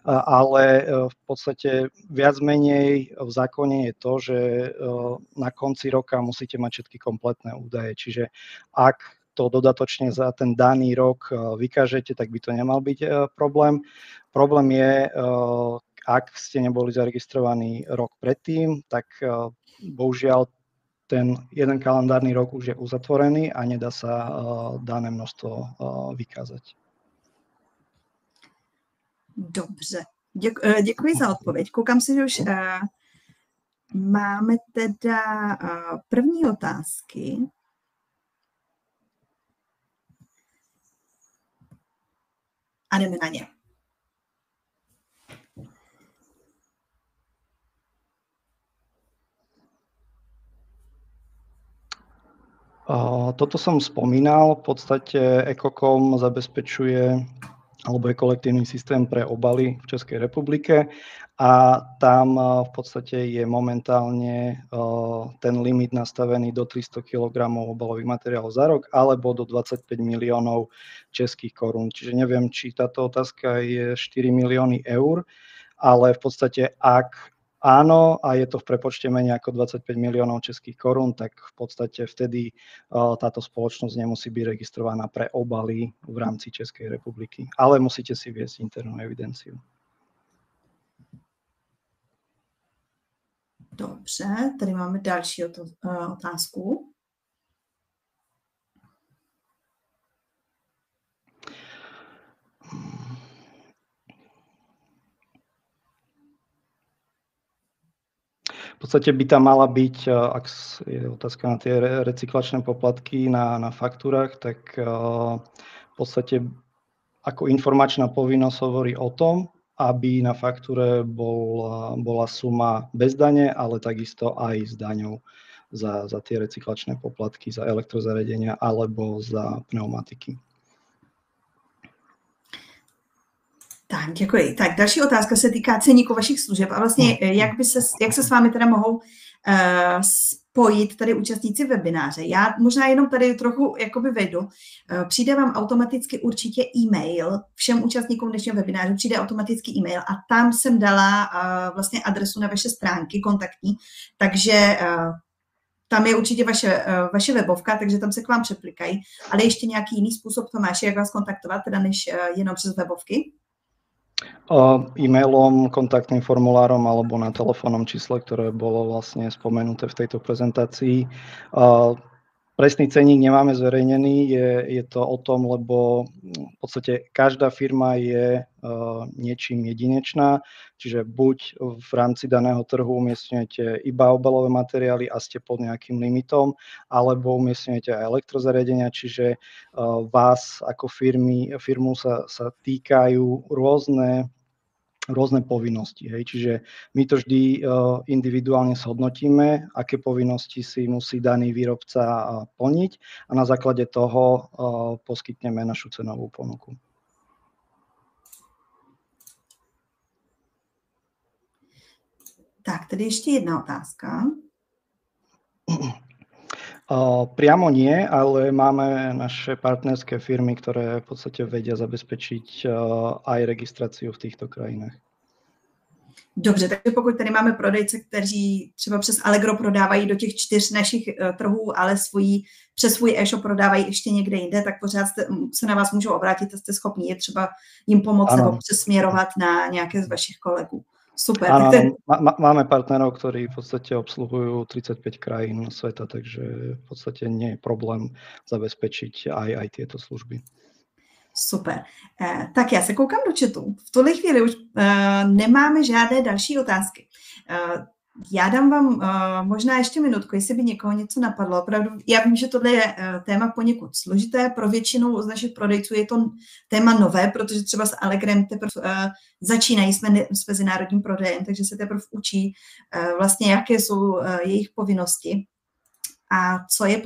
ale v podstate viac menej v zákone je to, že na konci roka musíte mať všetky kompletné údaje. Čiže ak to dodatočne za ten daný rok vykážete, tak by to nemal byť problém. Problém je, ak ste neboli zaregistrovaní rok predtým, tak bohužiaľ ten jeden kalendárny rok už je uzatvorený a nedá sa dané množstvo vykázať. Dobře. Děkuji za odpověď. Koukám si, že už máme teda první otázky. A jdeme na ně. Toto som spomínal, v podstate Ekokom zabezpečuje alebo je kolektívny systém pre obaly v Českej republike a tam v podstate je momentálne ten limit nastavený do 300 kg obalových materiálov za rok alebo do 25 miliónov českých korún. Čiže neviem, či táto otázka je 4 milióny eur, ale v podstate ak áno, a je to v prepočte menej ako 25 miliónov českých korún, tak v podstate vtedy táto spoločnosť nemusí byť registrovaná pre obaly v rámci Českej republiky. Ale musíte si viesť internú evidenciu. Dobře, tady máme další otázku. V podstate by tam mala byť, ak je otázka na tie recyklačné poplatky na faktúrach, tak v podstate ako informačná povinnosť hovorí o tom, aby na faktúre bola suma bez dane, ale takisto aj s daňou za tie recyklačné poplatky, za elektrozariadenia alebo za pneumatiky. Tak, děkuji. Tak další otázka se týká ceníku vašich služeb a vlastně jak se s vámi teda mohou spojit tady účastníci webináře. Já možná jenom tady trochu jakoby vejdu. Přijde vám automaticky určitě e-mail, všem účastníkům dnešního webináře přijde automaticky e-mail a tam jsem dala vlastně adresu na vaše stránky kontaktní, takže tam je určitě vaše webovka, takže tam se k vám přeplikají, ale ještě nějaký jiný způsob, Tomáši, jak vás kontaktovat, teda než jenom přes webovky? E-mailom, kontaktným formulárom alebo na telefónnom čísle, ktoré bolo vlastne spomenuté v tejto prezentácii. Presný cenník nemáme zverejnený, je to o tom, lebo v podstate každá firma je niečím jedinečná, čiže buď v rámci daného trhu umiestňujete iba obalové materiály a ste pod nejakým limitom, alebo umiestňujete aj elektrozariadenia, čiže vás ako firmu sa týkajú rôzne povinnosti. Hej. Čiže my to vždy individuálne zhodnotíme, aké povinnosti si musí daný výrobca plniť a na základe toho poskytneme našu cenovú ponuku. Tak, tady ještě jedna otázka. Priamo nie, ale máme naše partnerské firmy, ktoré v podstate vedia zabezpečiť aj registráciu v týchto krajinách. Dobře, takže pokud tady máme prodejce, kteří třeba přes Allegro prodávají do těch 4 našich trhů, ale přes svůj e-shop prodávají ještě někde jinde, tak pořád se na vás můžou obrátit a jste schopni je třeba jim pomoct nebo přesměrovat na nějaké z vašich kolegů. Super. Áno, máme partnerov, ktorí v podstate obsluhujú 35 krajín sveta, takže v podstate nie je problém zabezpečiť aj tieto služby. Super. Tak já se koukám do chatu. V tuhle chvíli už nemáme žádné další otázky. Já dám vám možná ještě minutku, jestli by někoho něco napadlo. Opravdu, já vím, že tohle je téma poněkud složité. Pro většinu z našich prodejců je to téma nové, protože třeba s Allegrem teprve začínají s mezinárodním prodejem, takže se teprve učí vlastně, jaké jsou jejich povinnosti a co je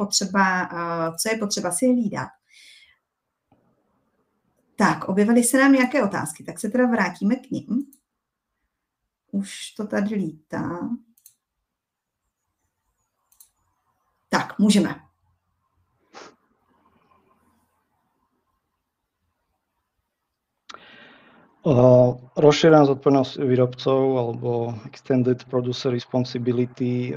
potřeba si hlídat. Tak, objevily se nám nějaké otázky, tak se teda vrátíme k nim. Už to tady lítá. Tak, můžeme. Rozšírená zodpovednosť výrobcov alebo Extended Producer Responsibility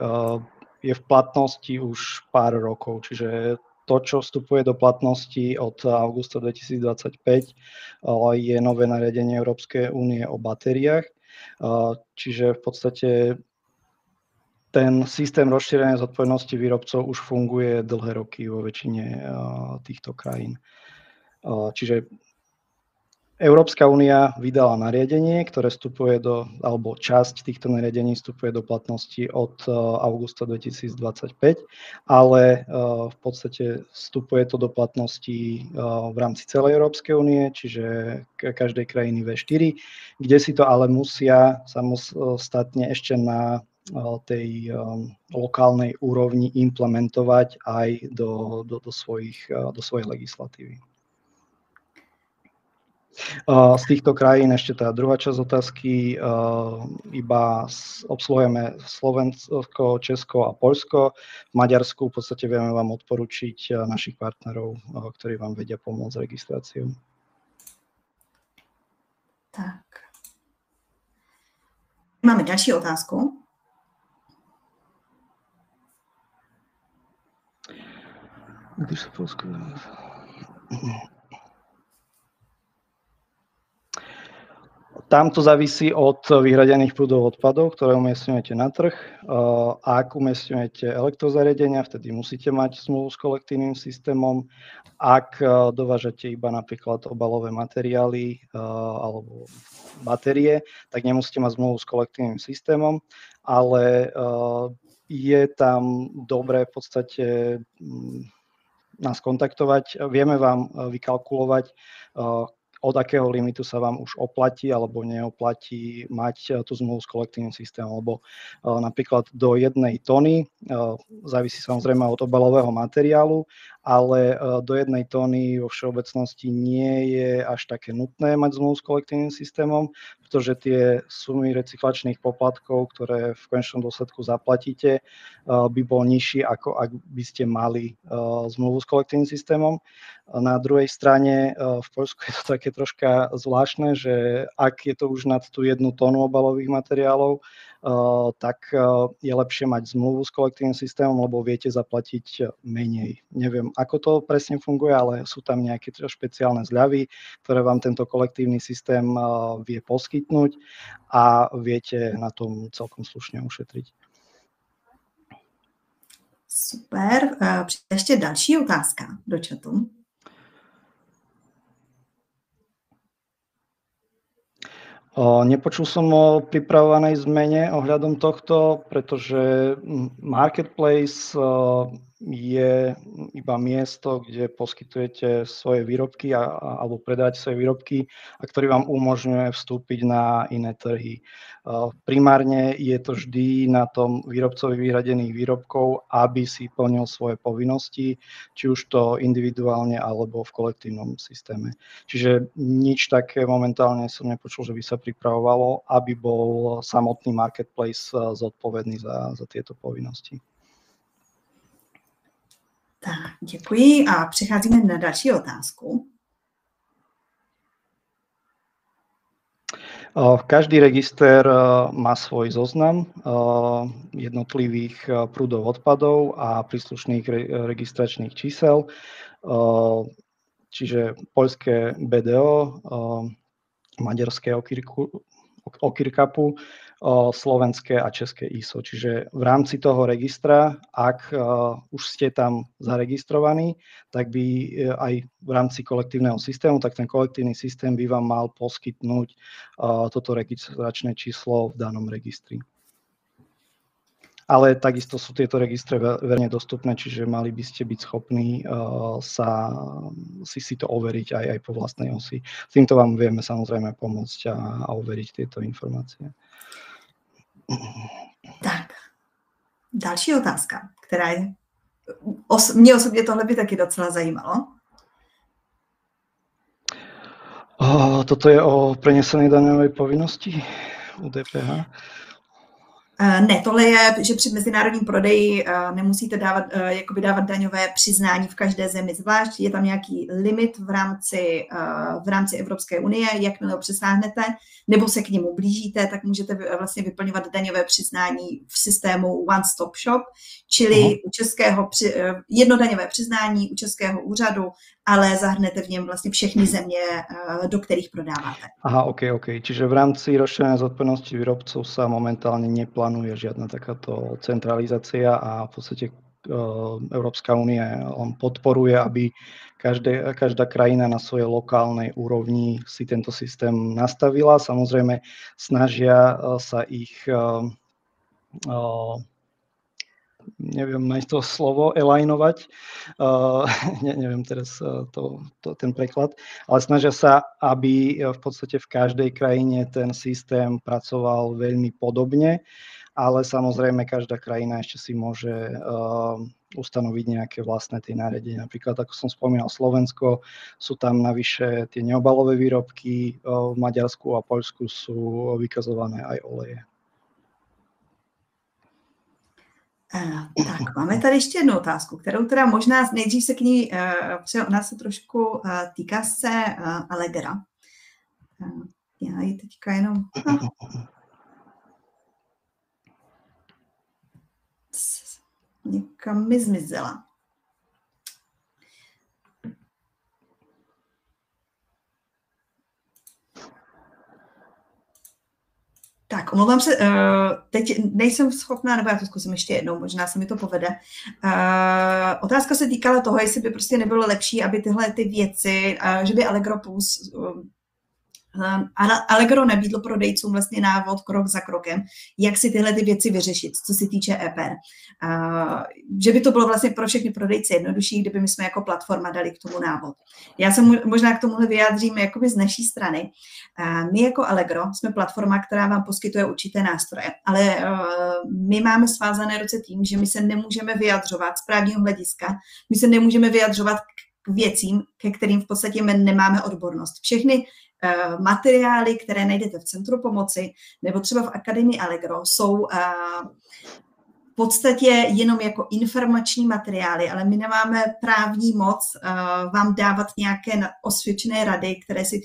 je v platnosti už pár rokov, čiže to, čo vstupuje do platnosti od augusta 2025, je nové nariadenie Európskej únie o batériách, čiže v podstate ten systém rozšírenej zodpovednosti výrobcov už funguje dlhé roky vo väčšine týchto krajín. Čiže Európska únia vydala nariadenie, ktoré vstupuje alebo časť týchto nariadení vstupuje do platnosti od augusta 2025, ale v podstate vstupuje to do platnosti v rámci celej Európskej únie, čiže každej krajiny V4, kde si to ale musia samostatne ešte na tej lokálnej úrovni implementovať aj do svojej legislatívy. Z týchto krajín ešte tá druhá časť otázky, iba obsluhujeme Slovensko, Česko a Poľsko. V Maďarsku v podstate vieme vám odporučiť našich partnerov, ktorí vám vedia pomôcť s registráciou. Tak. Máme ďalšiu otázku. Když sa Polsko... Tam to závisí od vyhradených prúdov odpadov, ktoré umiestňujete na trh. Ak umiestňujete elektrozariadenia, vtedy musíte mať zmluvu s kolektívnym systémom. Ak dovážate iba napríklad obalové materiály alebo batérie, tak nemusíte mať zmluvu s kolektívnym systémom, ale je tam dobré v podstate nás kontaktovať. Vieme vám vykalkulovať, od akého limitu sa vám už oplatí alebo neoplatí mať tú zmluvu s kolektívnym systémom, lebo napríklad do 1 tony, závisí samozrejme od obalového materiálu, ale do 1 tony vo všeobecnosti nie je až také nutné mať zmluvu s kolektívnym systémom, pretože tie sumy recyklačných poplatkov, ktoré v konečnom dôsledku zaplatíte, by bol nižší, ako ak by ste mali zmluvu s kolektívnym systémom. Na druhej strane v Poľsku je to také troška zvláštne, že ak je to už nad tú 1 tonu obalových materiálov, tak je lepšie mať zmluvu s kolektívnym systémom, lebo viete zaplatiť menej. Neviem, ako to presne funguje, ale sú tam nejaké špeciálne zľavy, ktoré vám tento kolektívny systém vie poskytnúť a viete na tom celkom slušne ušetriť. Super. Ešte další otázka do chatu. Nepočul som o pripravovanej zmene ohľadom tohto, pretože Marketplace je iba miesto, kde poskytujete svoje výrobky alebo predávate svoje výrobky a ktorý vám umožňuje vstúpiť na iné trhy. Primárne je to vždy na tom výrobcovi vyhradených výrobkov, aby si plnil svoje povinnosti, či už to individuálne alebo v kolektívnom systéme. Čiže nič také momentálne som nepočul, že by sa pripravovalo, aby bol samotný Marketplace zodpovedný za tieto povinnosti. Tak, děkuji a přecházíme na další otázku. Každý register má svoj zoznam jednotlivých prúdov odpadov a príslušných registračných čísel, čiže poľské BDO, maďarské OKIRKAPu, slovenské a české ISO. Čiže v rámci toho registra, ak už ste tam zaregistrovaní, tak by aj v rámci kolektívneho systému, tak ten kolektívny systém by vám mal poskytnúť toto registračné číslo v danom registri. Ale takisto sú tieto registre verne dostupné, čiže mali by ste byť schopní si to overiť aj po vlastnej osi. S týmto vám vieme samozrejme pomôcť a overiť tieto informácie. Tak, další otázka, která je, mě osobně tohle by taky docela zajímalo. Toto je o prenesenej daňovej povinnosti u DPH? Ne, tohle je, že při mezinárodním prodeji nemusíte dávat daňové přiznání v každé zemi zvlášť. Je tam nějaký limit v rámci Evropské unie, jakmile ho přesáhnete, nebo se k němu blížíte, tak můžete vlastně vyplňovat daňové přiznání v systému One Stop Shop, čili jedno daňové přiznání u českého úřadu, ale zahrnete v něm vlastně všechny země, do kterých prodáváte. Aha, OK. Čiže v rámci rozšírenej zodpovednosti výrobcov sa momentálne neplánuje žiadna takáto centralizácia a v podstate Európska únia podporuje, aby každá krajina na svojej lokálnej úrovni si tento systém nastavila. Samozrejme snažia sa ich neviem nájsť to slovo, alignovať, neviem teraz ten preklad, ale snažia sa, aby v podstate v každej krajine ten systém pracoval veľmi podobne, ale samozrejme každá krajina ešte si môže ustanoviť nejaké vlastné tie nariadenia. Napríklad, ako som spomínal, Slovensko, sú tam navyše tie neobalové výrobky, v Maďarsku a Poľsku sú vykazované aj oleje. Tak, máme tady ještě jednu otázku, kterou teda možná nejdřív se k ní, protože ona se trošku týká se Allegra. Já ji teďka jenom... Někam mi zmizela. Tak, omlouvám se, teď nejsem schopná, nebo já to zkusím ještě jednou, možná se mi to povede. Otázka se týkala toho, jestli by prostě nebylo lepší, aby tyhle ty věci, že by Allegro nabídlo prodejcům vlastně návod krok za krokem, jak si tyhle ty věci vyřešit, co se týče EPR. Že by to bylo vlastně pro všechny prodejce jednodušší, kdyby my jsme jako platforma dali k tomu návod. Já se možná k tomuhle vyjádřím jakoby z naší strany. My jako Allegro jsme platforma, která vám poskytuje určité nástroje, ale my máme svázané ruce tím, že my se nemůžeme vyjadřovat z právního hlediska, my se nemůžeme vyjadřovat k věcím, ke kterým v podstatě my nemáme odbornost. Všechny materiály, které najdete v Centru pomoci nebo třeba v Akademii Allegro, jsou v podstatě jenom jako informační materiály, ale my nemáme právní moc vám dávat nějaké osvědčené rady, které se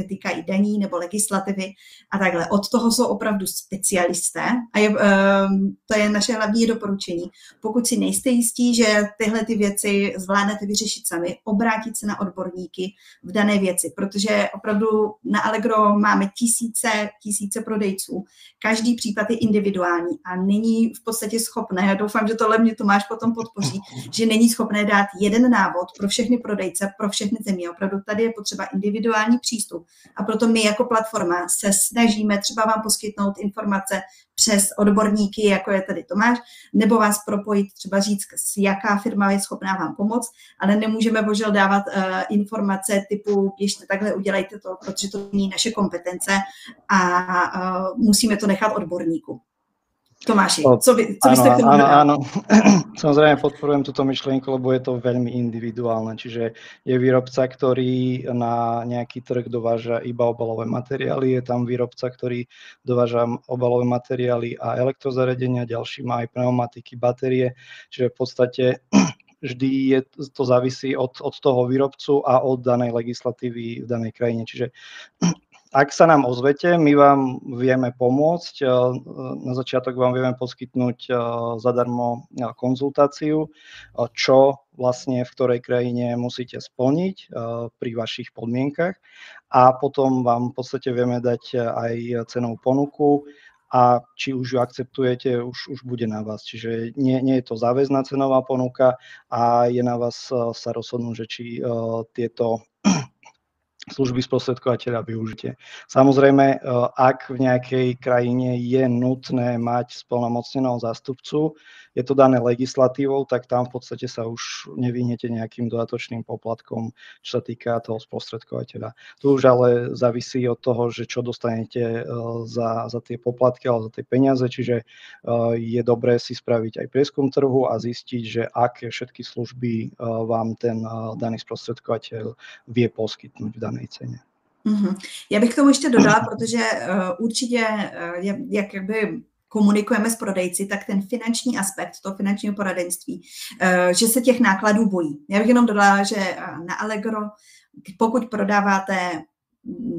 týkají daní nebo legislativy a takhle. Od toho jsou opravdu specialisté a to je naše hlavní doporučení. Pokud si nejste jistí, že tyhle ty věci zvládnete vyřešit sami, obrátit se na odborníky v dané věci, protože opravdu na Allegro máme tisíce prodejců. Každý případ je individuální a není v podstatě schopné, já doufám, že tohle mě Tomáš potom podpoří, že není schopné dát jeden návod pro všechny prodejce, pro všechny země. Opravdu tady je potřeba individuální přístup a proto my jako platforma se snažíme třeba vám poskytnout informace přes odborníky, jako je tady Tomáš, nebo vás propojit, třeba říct, jaká firma je schopná vám pomoct, ale nemůžeme bohužel dávat informace typu, běžte takhle, udělejte to, protože to není naše kompetence a musíme to nechat odborníku. Tomáši, co byste k tomu dodal? Áno. Samozrejme podporujem túto myšlienku, lebo je to veľmi individuálne. Čiže je výrobca, ktorý na nejaký trh dováža iba obalové materiály, je tam výrobca, ktorý dováža obalové materiály a elektrozariadenia, ďalší má aj pneumatiky, batérie, čiže v podstate vždy to závisí od toho výrobcu a od danej legislatívy v danej krajine. Čiže ak sa nám ozvete, my vám vieme pomôcť. Na začiatok vám vieme poskytnúť zadarmo konzultáciu, čo vlastne v ktorej krajine musíte splniť pri vašich podmienkach a potom vám v podstate vieme dať aj cenovú ponuku a či už ju akceptujete, už bude na vás. Čiže nie je to záväzná cenová ponuka a je na vás sa rozhodnúť, že či tieto služby sprostredkovateľa využite. Samozrejme, ak v nejakej krajine je nutné mať splnomocneného zástupcu, je to dané legislatívou, tak tam v podstate sa už nevyhnete nejakým dodatočným poplatkom, čo sa týka toho sprostredkovateľa. Tu už ale závisí od toho, že čo dostanete za tie poplatky alebo za tie peniaze, čiže je dobré si spraviť aj prieskum trhu a zistiť, že aké všetky služby vám ten daný sprostredkovateľ vie poskytnúť v danej cene. Já bych k tomu ještě dodala, protože určitě, jak by komunikujeme s prodejci, tak ten finanční aspekt, to finančního poradenství, že se těch nákladů bojí. Já bych jenom dodala, že na Allegro, pokud prodáváte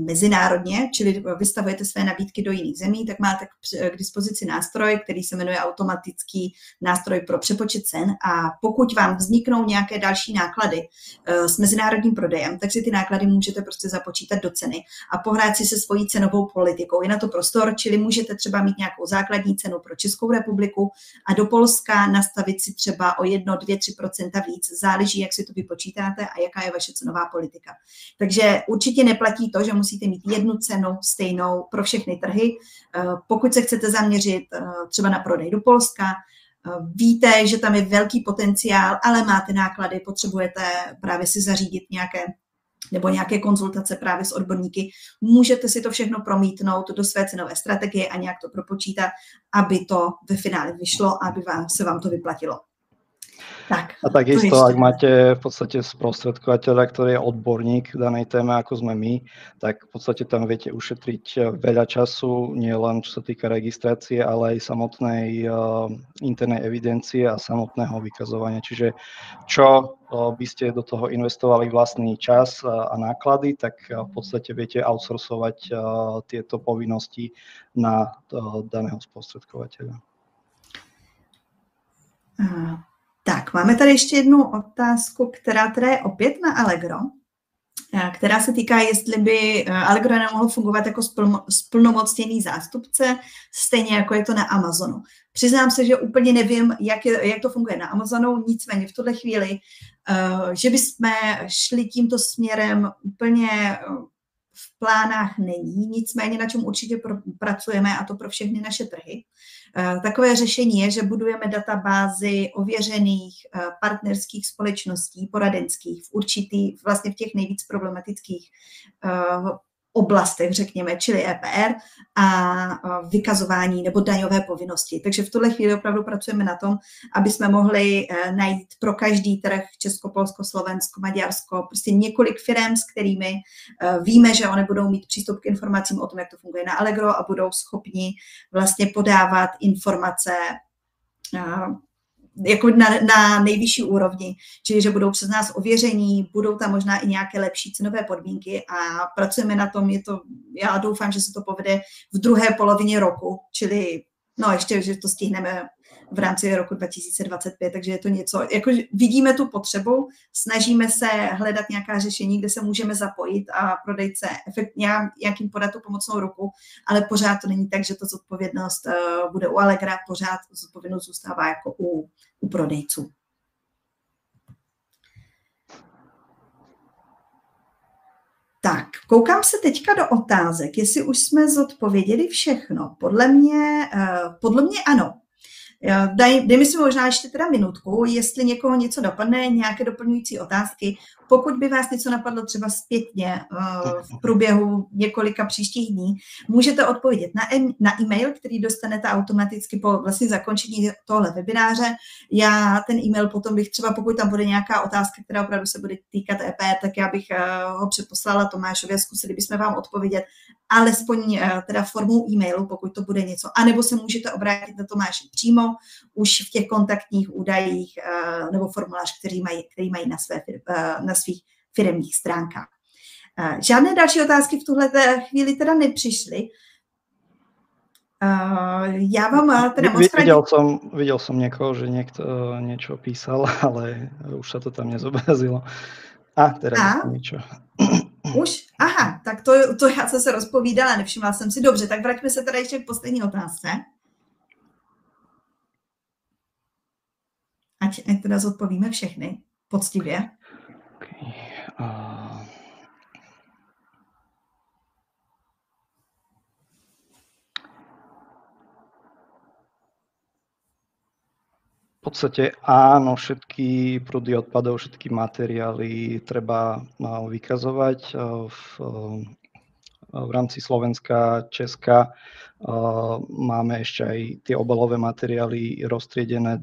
mezinárodně, čili vystavujete své nabídky do jiných zemí, tak máte k dispozici nástroj, který se jmenuje automatický nástroj pro přepočet cen, a pokud vám vzniknou nějaké další náklady s mezinárodním prodejem, tak si ty náklady můžete prostě započítat do ceny a pohrát si se svojí cenovou politikou. Je na to prostor, čili můžete třeba mít nějakou základní cenu pro Českou republiku a do Polska nastavit si třeba o 1, 2, 3% víc. Záleží, jak si to vypočítáte a jaká je vaše cenová politika. Takže určitě neplatí to, že musíte mít jednu cenu stejnou pro všechny trhy. Pokud se chcete zaměřit třeba na prodej do Polska, víte, že tam je velký potenciál, ale máte náklady, potřebujete právě si zařídit nějaké konzultace právě s odborníky, můžete si to všechno promítnout do své cenové strategie a nějak to propočítat, aby to ve finále vyšlo a aby se vám to vyplatilo. Tak, a takisto, ak máte v podstate sprostredkovateľa, ktorý je odborník v danej téme, ako sme my, tak v podstate tam viete ušetriť veľa času, nie len čo sa týka registrácie, ale aj samotnej internej evidencie a samotného vykazovania. Čiže čo by ste do toho investovali vlastný čas a náklady, tak v podstate viete outsourcovať tieto povinnosti na daného sprostredkovateľa. Tak, máme tady ještě jednu otázku, která teda je opět na Allegro, která se týká, jestli by Allegro nemohlo fungovat jako splnomocněný zástupce, stejně jako je to na Amazonu. Přiznám se, že úplně nevím, jak to funguje na Amazonu, nicméně v tuhle chvíli, že bychom šli tímto směrem úplně v plánách není, nicméně na čem určitě pracujeme, a to pro všechny naše trhy. Takové řešení je, že budujeme databázy ověřených partnerských společností, poradenských, vlastně v těch nejvíc problematických oblastech, řekněme, čili EPR a vykazování nebo daňové povinnosti. Takže v tuhle chvíli opravdu pracujeme na tom, aby jsme mohli najít pro každý trh Česko, Polsko, Slovensko, Maďarsko, prostě několik firem, s kterými víme, že oni budou mít přístup k informacím o tom, jak to funguje na Allegro a budou schopni vlastně podávat informace jako na nejvyšší úrovni, čili že budou přes nás ověření, budou tam možná i nějaké lepší cenové podmínky a pracujeme na tom, já doufám, že se to povede v druhé polovině roku, čili ještě, že to stihneme v rámci roku 2025, takže je to něco, jako vidíme tu potřebu, snažíme se hledat nějaká řešení, kde se můžeme zapojit a prodejce nějakým podat tu pomocnou ruku, ale pořád to není tak, že ta zodpovědnost bude u Allegra, pořád zodpovědnost zůstává jako u prodejců. Tak, koukám se teďka do otázek, jestli už jsme zodpověděli všechno. Podle mě ano. Dej mi si možná ještě teda minutku, jestli někoho něco dopadne, nějaké doplňující otázky. Pokud by vás něco napadlo třeba zpětně v průběhu několika příštích dní, můžete odpovědět na e-mail, který dostanete automaticky po vlastně zakončení tohle webináře. Já ten e-mail potom bych třeba, pokud tam bude nějaká otázka, která opravdu se bude týkat EPR, tak já bych ho přeposlala Tomášovi a zkusili bychom vám odpovědět alespoň teda formou e-mailu, pokud to bude něco. A nebo se můžete obrátit na Tomáše přímo už v těch kontaktních údajích nebo formulář, který mají na svých firemních stránkách. Žádné další otázky v tuhle chvíli teda nepřišly. Já vám teda moc Videl som niekoho, že niekto niečo písal, ale už sa to tam nezobrazilo. Teraz niečo. Už? Aha, tak to já jsem se rozpovídala, nevšimla jsem si. Dobře, tak vraťme se teda ještě k poslední otázce. Ať teda zodpovíme všechny poctivě. Okay. V podstate áno, všetky prúdy odpadov, všetky materiály treba vykazovať. V rámci Slovenska, Česka máme ešte aj tie obalové materiály roztriedené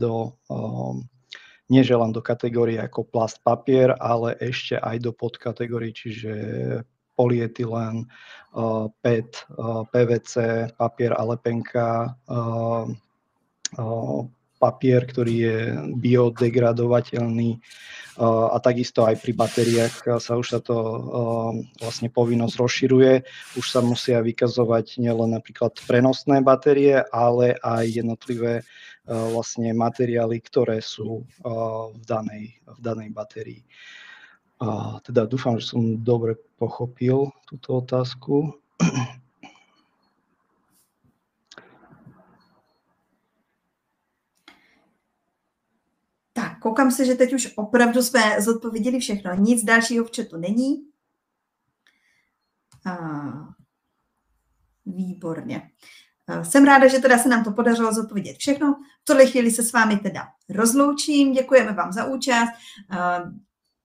nie len do kategórie ako plast, papier, ale ešte aj do podkategórií, čiže polyetylen, PET, PVC, papier a lepenka, papier, ktorý je biodegradovateľný, a takisto aj pri batériách sa už táto vlastne povinnosť rozširuje. Už sa musia vykazovať nielen napríklad prenosné batérie, ale aj jednotlivé vlastne materiály, ktoré sú v danej batérii. Teda dúfam, že som dobre pochopil túto otázku. Tak, koukám se, že teď už opravdu jsme zodpověděli všechno. Nic dalšího v chatu není. Výborně. Jsem ráda, že teda se nám to podařilo zodpovědět všechno. V tohle chvíli se s vámi teda rozloučím. Děkujeme vám za účast.